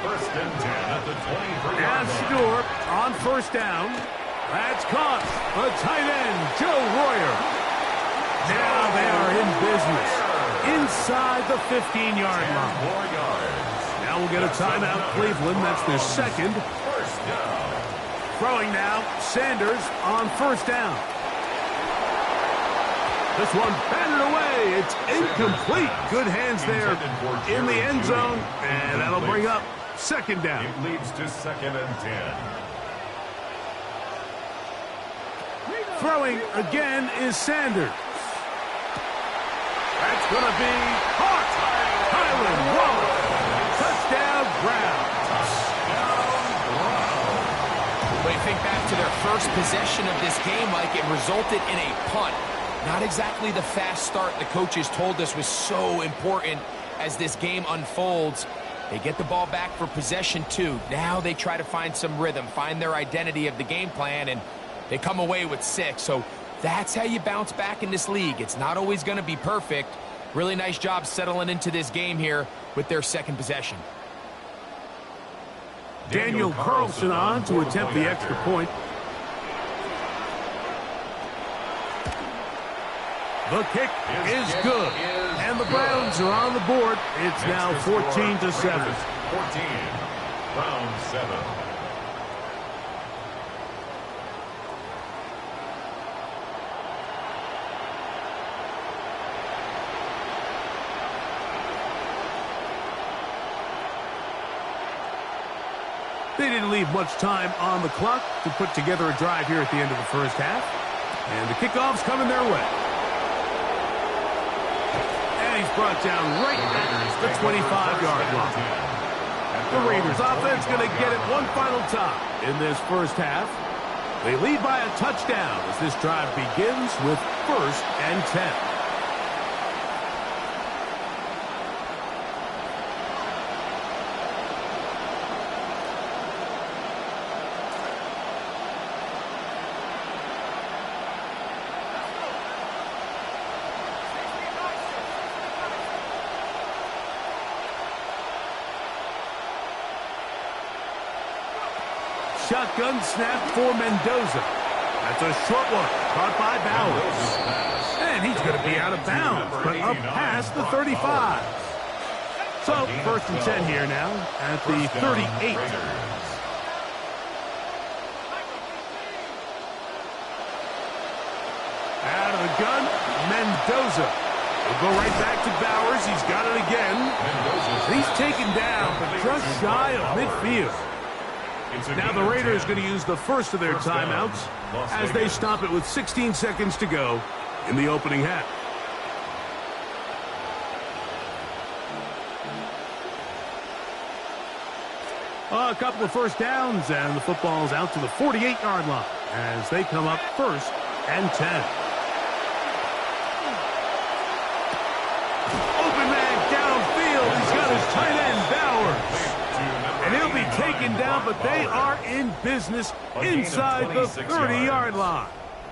1st and 10 at the 23-yard Now line. Shador on 1st down. That's caught. The tight end, Joe Royer. Now they are in business inside the 15-yard line. 4 yards. Now we'll get a timeout, Cleveland. That's their 2nd. First down. Throwing now, Sanders on 1st down. This one batted away. It's incomplete. Good hands there in the end zone, and that'll bring up 2nd down. It leads to 2nd and 10. Throwing again is Sanders. That's going to be caught. Tylan Wallace. Touchdown, Browns. When you think back to their first possession of this game, Mike, it resulted in a punt. Not exactly the fast start the coaches told us was so important as this game unfolds. They get the ball back for possession 2. Now they try to find some rhythm, find their identity of the game plan, and they come away with 6. So that's how you bounce back in this league. It's not always going to be perfect. Really nice job settling into this game here with their 2nd possession. Daniel Carlson on to attempt the extra point. The kick is good. And the Browns are on the board. It's now 14-7. 14. Browns 7. They didn't leave much time on the clock to put together a drive here at the end of the first half. And the kickoff's coming their way. And he's brought down right at the 25-yard line. The Raiders offense going to get it one final time in this first half. They lead by a touchdown as this drive begins with 1st and 10. Shotgun snap for Mendoza. That's a short one, caught by Bowers. And he's going to be out of bounds, but up past the 35. So, 1st and 10 here now at the 38. Out of the gun, Mendoza. We'll go right back to Bowers. He's got it again. He's taken down, but just shy of midfield. Now the Raiders going to use the first of their timeouts as they stop it with 16 seconds to go in the opening half. A couple of first downs, and the football's out to the 48-yard line as they come up 1st and 10. Open man downfield. He's got his tight end, Bowers. And he'll be taken down, but they are in business inside the 30-yard line.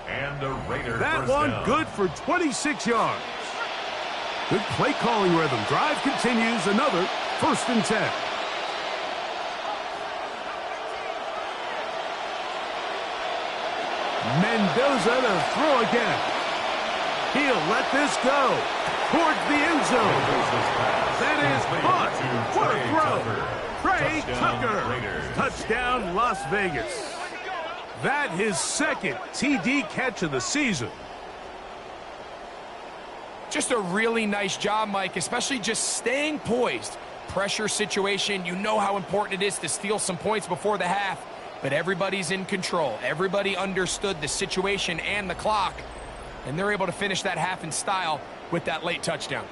And the Raiders that one good for 26 yards. Good play calling rhythm. Drive continues, another 1st and 10. Mendoza to throw again. He'll let this go towards the end zone. That is caught. What a throw. Trey Tucker. Touchdown, Las Vegas. That his 2nd TD catch of the season. Just a really nice job, Mike, especially just staying poised. Pressure situation, you know how important it is to steal some points before the half, but everybody's in control. Everybody understood the situation and the clock, and they're able to finish that half in style with that late touchdown.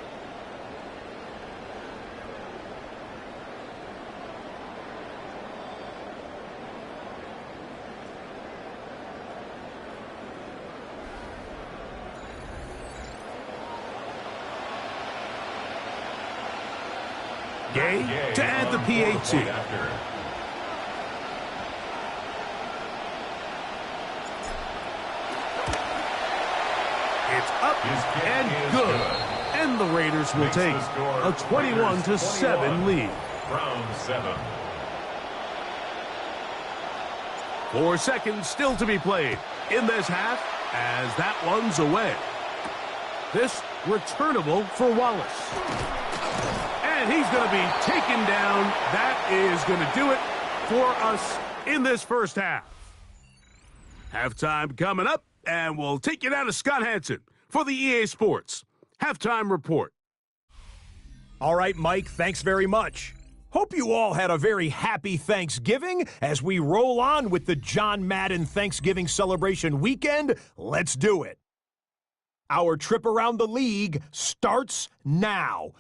Gay to add the PAT. It's up and good. And the Raiders will take a 21-7 lead. Round 7. 4 seconds still to be played in this half as that one's away. This returnable for Wallace. And he's going to be taken down. That is going to do it for us in this first half. Halftime coming up, and we'll take you down to Scott Hansen for the EA Sports Halftime Report. All right, Mike, thanks very much. Hope you all had a very happy Thanksgiving as we roll on with the John Madden Thanksgiving celebration weekend. Let's do it. Our trip around the league starts now.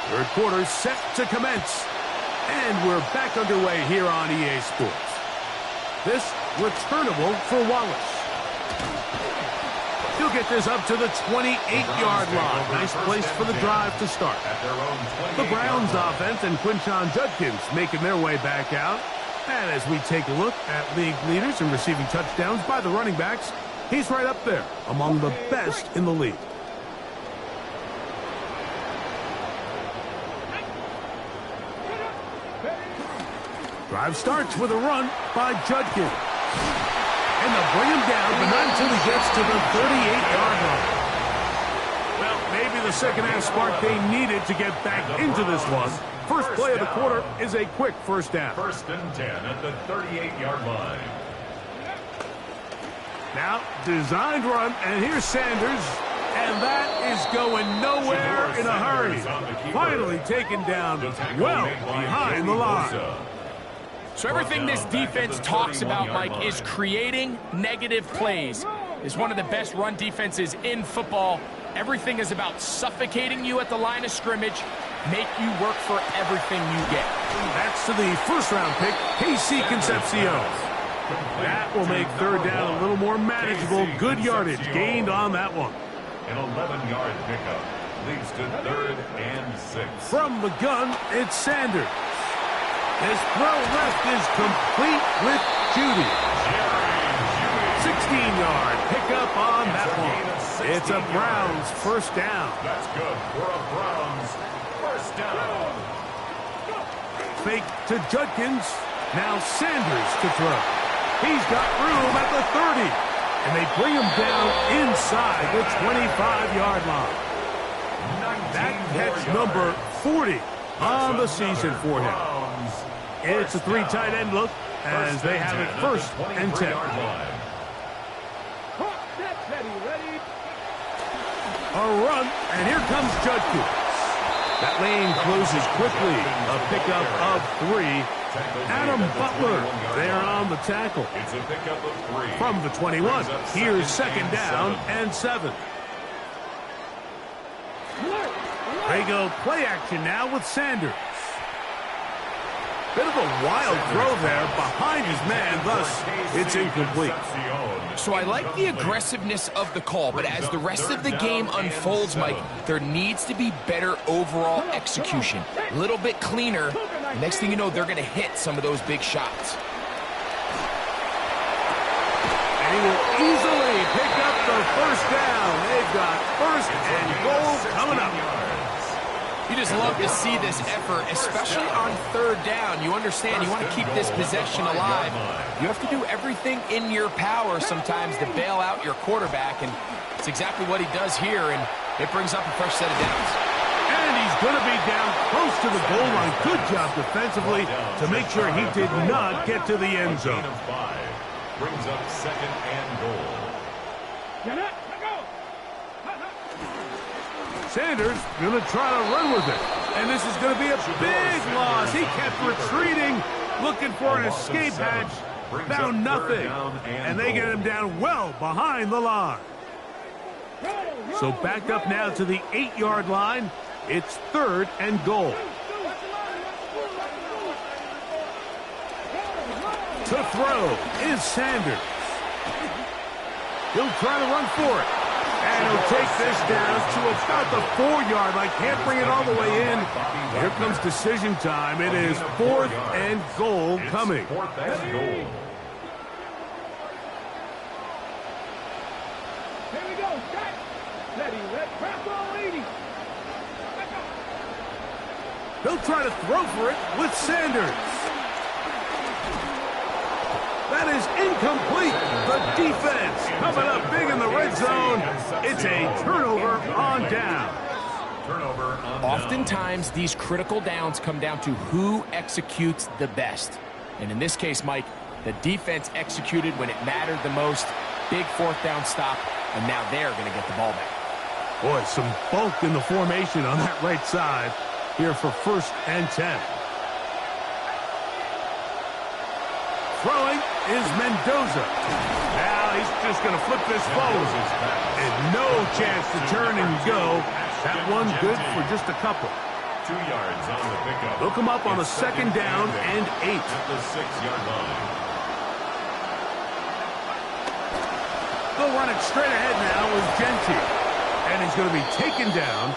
Third quarter set to commence. And we're back underway here on EA Sports. This returnable for Wallace. He'll get this up to the 28-yard line. Nice place for the drive to start. The Browns offense and Quinshon Judkins making their way back out. And as we take a look at league leaders in receiving touchdowns by the running backs, he's right up there among the best in the league. Drive starts with a run by Judkins. And they'll bring him down, but not until he gets to the 38-yard line. Well, maybe the second half spark they needed to get back into this one. First play of the quarter is a quick first down. 1st and 10 at the 38-yard line. Now, designed run, and here's Sanders, and that is going nowhere in a hurry. Finally taken down well behind the line. So everything this defense talks about, Mike, is creating negative plays. It's one of the best run defenses in football. Everything is about suffocating you at the line of scrimmage, make you work for everything you get. That's to the first-round pick, KC Concepcion. That will make third down a little more manageable. Good yardage gained on that one. An 11-yard pickup leads to 3rd and 6. From the gun, it's Sanders. His throw left is complete with Judy. 16-yard pickup on that one. It's a Browns first down. That's good for a Browns first down. Fake to Judkins. Now Sanders to throw. He's got room at the 30. And they bring him down inside the 25-yard line. That catch number 40 on the season for him. It's a 3 tight end look as they have it 1st and 10. A run, and here comes Judkins. That lane closes quickly. A pickup of 3. Adam Butler there on the tackle. It's a pickup of 3. From the 21, here's 2nd down and 7. They go play action now with Sanders. Bit of a wild throw there behind his man, thus it's incomplete. So I like the aggressiveness of the call, but as the rest of the game unfolds, Mike, there needs to be better overall execution. A little bit cleaner. Next thing you know, they're going to hit some of those big shots. And he will easily pick up the first down. They've got 1st and goal coming up. You just love to see this effort, especially on 3rd down. You understand, you want to keep this possession alive. You have to do everything in your power sometimes to bail out your quarterback, and it's exactly what he does here, and it brings up a fresh set of downs. And he's going to be down close to the goal line. Good job defensively to make sure he did not get to the end zone. Brings up 2nd and goal. Sanders going to try to run with it. And this is going to be a big loss. He kept retreating, looking for an escape hatch. Found nothing. And they get him down well behind the line. So back up now to the 8-yard line. It's 3rd and goal. To throw is Sanders. He'll try to run for it. And he'll take this down to about the 4-yard line. Can't bring it all the way in. Here comes decision time. It is 4th and goal coming. 4th and goal. Here we go. Steady. Press on 80. They'll try to throw for it with Sanders. That is incomplete. The defense coming up big in the red zone. It's a turnover on down. Oftentimes, these critical downs come down to who executes the best. And in this case, Mike, the defense executed when it mattered the most. Big 4th down stop, and now they're going to get the ball back. Boy, some bulk in the formation on that right side here for 1st and 10. Throwing is Mendoza. Now he's just going to flip this forward. And no chance to turn and go. That one good for just a couple. 2 yards on the pickup. They'll come up on a 2nd down and 8. At the 6-yard line. They'll run it straight ahead now with Genty. And he's going to be taken down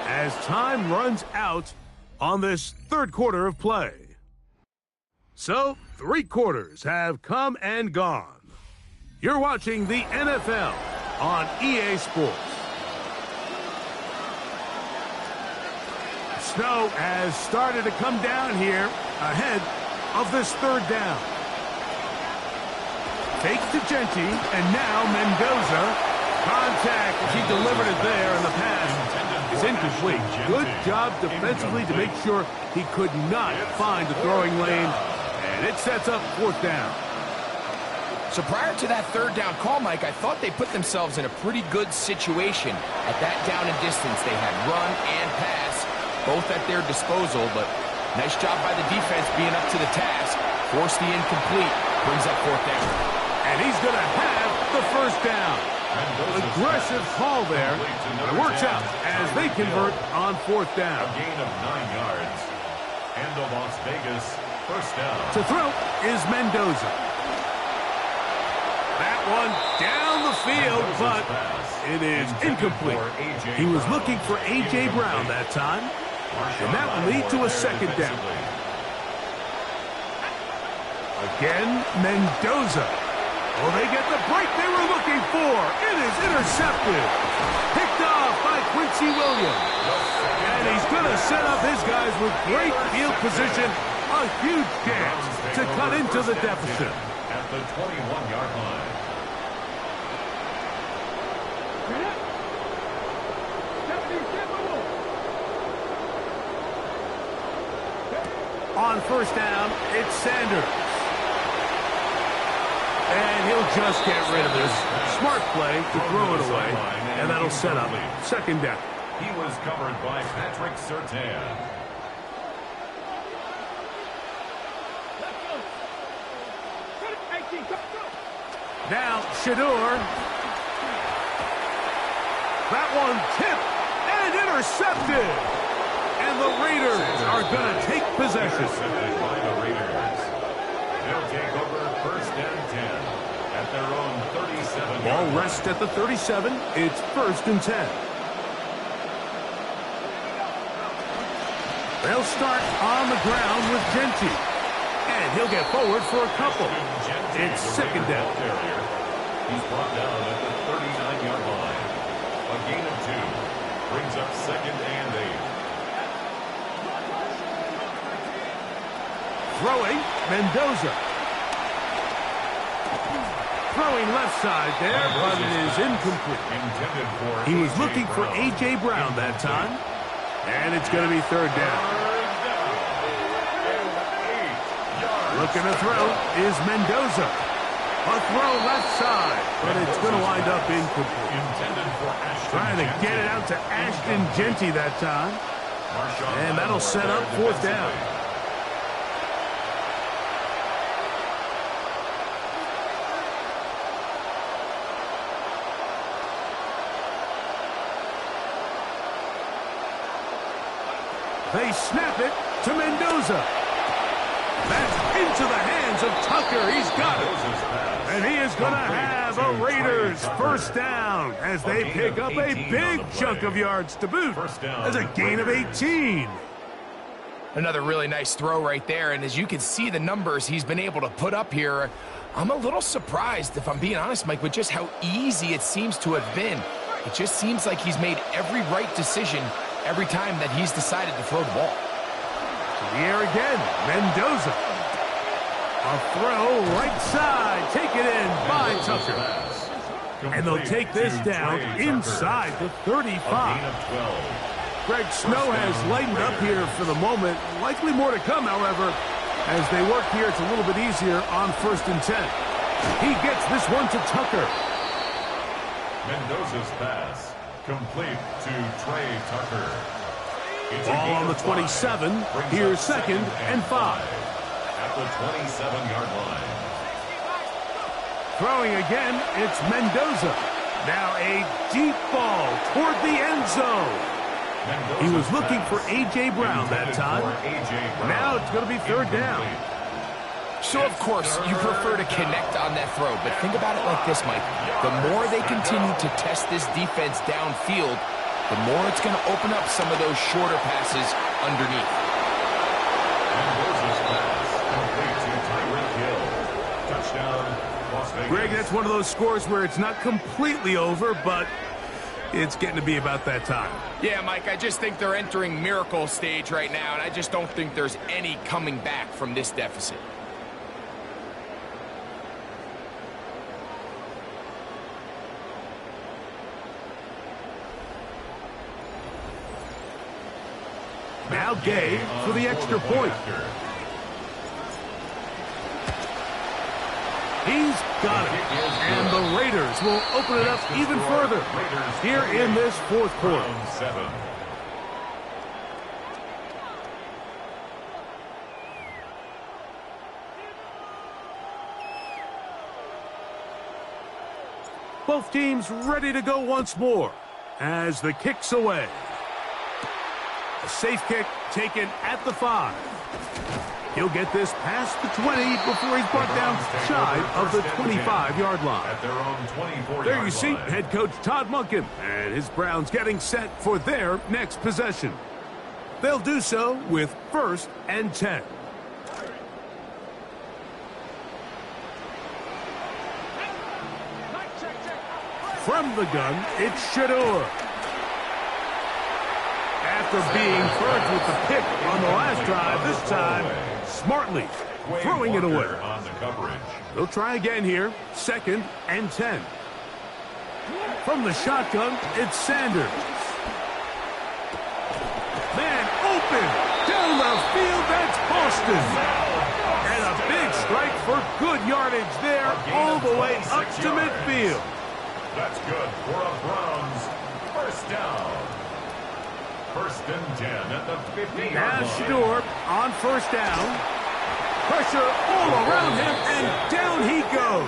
as time runs out on this 3rd quarter of play. So, 3 quarters have come and gone. You're watching the NFL on EA Sports. Snow has started to come down here ahead of this 3rd down. Fake to Genty, and now Mendoza. Contact as he delivered it there, and the pass is incomplete. Good job defensively to make sure he could not find the throwing lane. And it sets up 4th down. So prior to that third down call, Mike, I thought they put themselves in a pretty good situation. At that down and distance, they had run and pass, both at their disposal, but nice job by the defense being up to the task. Forced the incomplete, brings up fourth down. And he's going to have the first down. Aggressive call there. It works out as they convert on fourth down. A gain of 9 yards. And the Las Vegas first down. To throw is Mendoza. That one down the field, but it is incomplete. He was looking for A.J. Brown that time, and that will lead to a second down. Again, Mendoza. Will they get the break they were looking for? It is intercepted. Picked off by Quincy Williams. And he's going to set up his guys with great field position. A huge chance to cut into the deficit. At the 21-yard line. On first down, it's Sanders. And he'll just get rid of this. Smart play to throw it away. And that'll set up second down. He was covered by Patrick Surtain. Now, Shador. That one tipped and intercepted. And the Raiders are going to take possession. Intercepted by the Raiders. They'll take over first and 10 at their own 37. Ball rests at the 37. It's first and 10. They'll start on the ground with Genty. And he'll get forward for a couple. It's second down. He's brought down at the 39-yard line. A gain of 2 brings up second and 8. Throwing, Mendoza. Throwing left side there, but it is incomplete. He was looking for A.J. Brown that time. And it's going to be third down. Looking to throw is Mendoza. A throw left side, but it's going to wind up incomplete. Trying to get it out to Ashton Genty that time. And that'll set up fourth down. They snap it to Mendoza. That's into the hands of Tucker. He's got it. And he is going to have a Raiders first down as they pick up a big chunk of yards to boot as a gain of 18. Another really nice throw right there, and as you can see the numbers he's been able to put up here, I'm a little surprised, if I'm being honest, Mike, with just how easy it seems to have been. It just seems like he's made every right decision every time that he's decided to throw the ball. To the air again, Mendoza. A throw right side, taken in by Tucker. And they'll take this down inside the 35. Greg Snow has lightened up here for the moment. Likely more to come, however. As they work here, it's a little bit easier on first and 10. He gets this one to Tucker. Mendoza's pass complete to Trey Tucker. Ball on the 27. Here's second and 5. At the 27-yard line. Throwing again, it's Mendoza. Now a deep ball toward the end zone. He was looking for A.J. Brown that time. Now it's going to be third down. So, of course, you prefer to connect on that throw, but think about it like this, Mike. The more they continue to test this defense downfield, the more it's going to open up some of those shorter passes underneath. Greg, that's one of those scores where it's not completely over, but it's getting to be about that time. Yeah, Mike, I just think they're entering miracle stage right now, and I just don't think there's any coming back from this deficit. Now Gay for the extra point. He's got it. And the Raiders will open it up even further here in this fourth quarter. Round 7. Both teams ready to go once more as the kick's away. A safe kick taken at the 5. He'll get this past the 20 before he's brought down shy of the 25-yard line. At their own 24-yard There you see line. head coach Todd Monken and his Browns getting set for their next possession. They'll do so with 1st and 10. From the gun, it's Shador. After being purged with the pick on the last drive, this time, smartly throwing it away. On the coverage. They'll try again here, 2nd and 10. From the shotgun, it's Sanders. Man open, down the field, that's Boston. And a big strike for good yardage there, all the way up to midfield. That's good for a Browns first down. 1st and 10 at the 50-yard Now line. Shador on 1st down. Pressure all around him, and down he goes.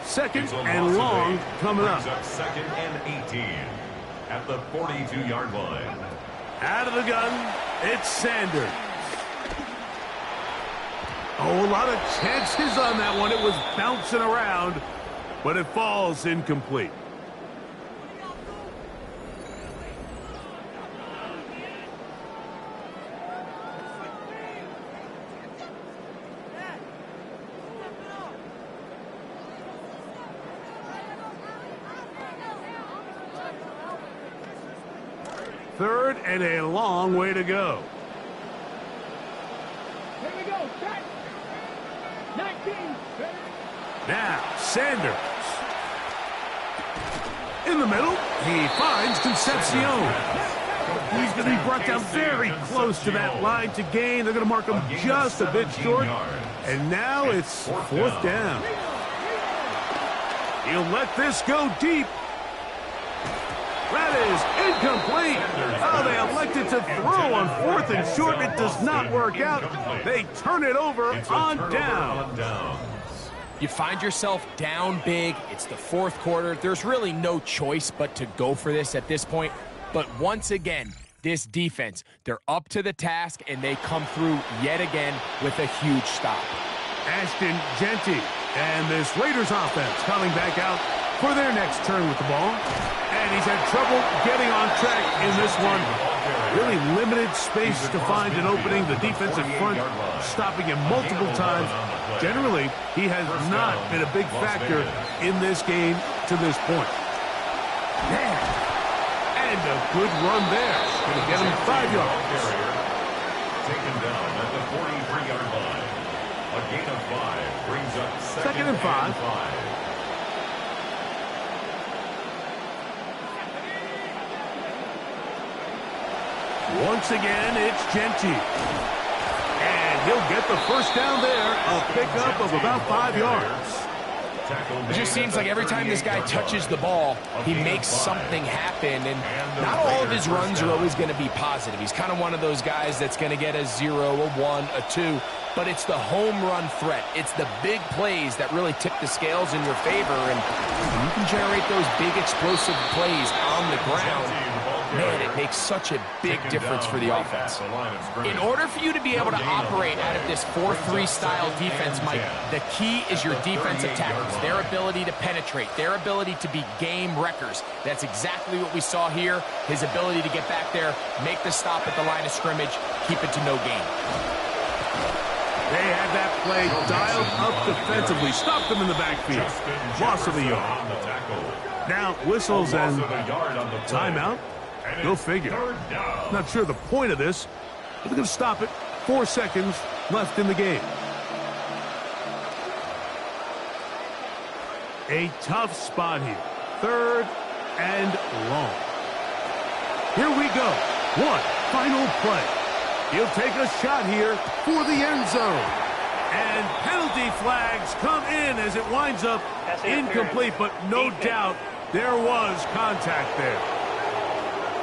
2nd and long coming up. Brings up 2nd and 18 at the 42-yard line. Out of the gun, it's Sanders. Oh, a lot of chances on that one. It was bouncing around, but it falls incomplete. Third and a long way to go. Here we go. Set. 19. Now, Sanders. In the middle, he finds Concepcion. He's going to be brought down very close to that line to gain. They're going to mark him just a bit short. And now it's 4th down. He'll let this go deep. That is incomplete. Oh, they elected to throw on 4th and short. It does not work out. They turn it over on down. You find yourself down big. It's the 4th quarter. There's really no choice but to go for this at this point. But once again, this defense, they're up to the task, and they come through yet again with a huge stop. Ashton Genty and this Raiders offense coming back out for their next turn with the ball. And he's had trouble getting on track in this one. Really limited space to find an opening. The defensive front stopping him multiple times. Generally, he has not been a big factor in this game to this point. Man. And a good run there. Going to get him 5 yards. Taken down at the 43-yard line. A gain of 5 brings up 2nd and 5. Once again, it's Genty. And he'll get the 1st down there. A pickup of about 5 yards. It just seems like every time this guy touches the ball, he makes something happen, and not all of his runs are always going to be positive. He's kind of one of those guys that's going to get a 0, a 1, a 2, but it's the home run threat. It's the big plays that really tip the scales in your favor, and when you can generate those big explosive plays on the ground, man, it makes such a big difference for the offense. In order for you to be able to operate out of this 4-3 style defense, Mike, the key is your defensive tackles, their ability to penetrate, their ability to be game wreckers. That's exactly what we saw here, his ability to get back there, make the stop at the line of scrimmage, keep it to no gain. They had that play dialed up defensively, stopped them in the backfield. Loss of a yard. Now whistles and timeout. Go figure. Not sure the point of this, but they're going to stop it. 4 seconds left in the game. A tough spot here. 3rd and long. Here we go. One final play. He'll take a shot here for the end zone. And penalty flags come in as it winds up incomplete, but no doubt there was contact there.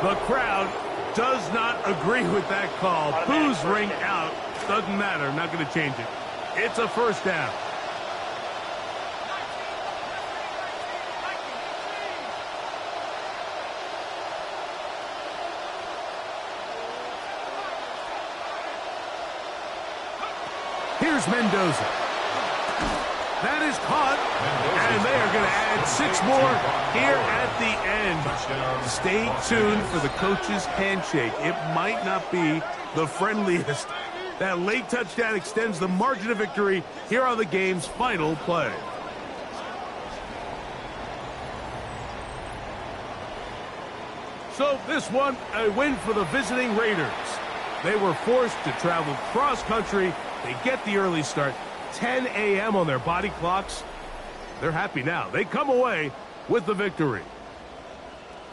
The crowd does not agree with that call. Boos ring out. Doesn't matter. Not going to change it. It's a first down. Here's Mendoza. That is caught, and they are going to add 6 more here at the end. Stay tuned for the coach's handshake. It might not be the friendliest. That late touchdown extends the margin of victory here on the game's final play. So this one, a win for the visiting Raiders. They were forced to travel cross-country. They get the early start, 10 a.m. on their body clocks. They're happy now. They come away with the victory.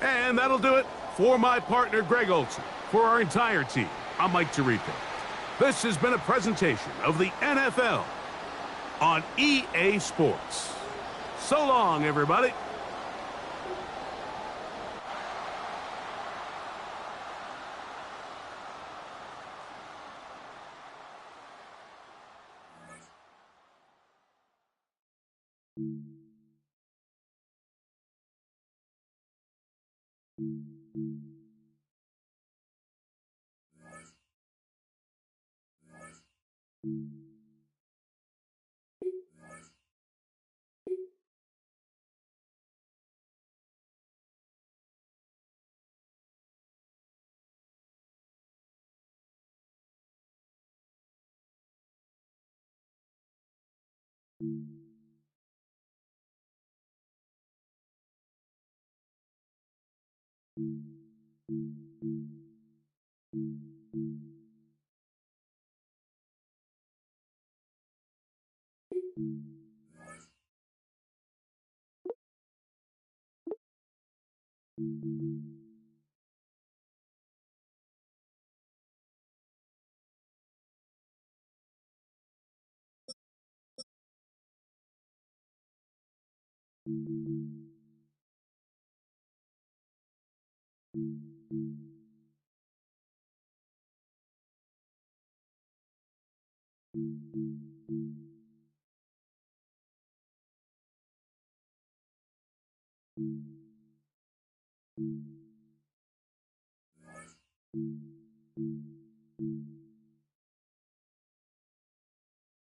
And that'll do it for my partner, Greg Olson. For our entire team, I'm Mike Tirico. This has been a presentation of the NFL on EA Sports. So long, everybody.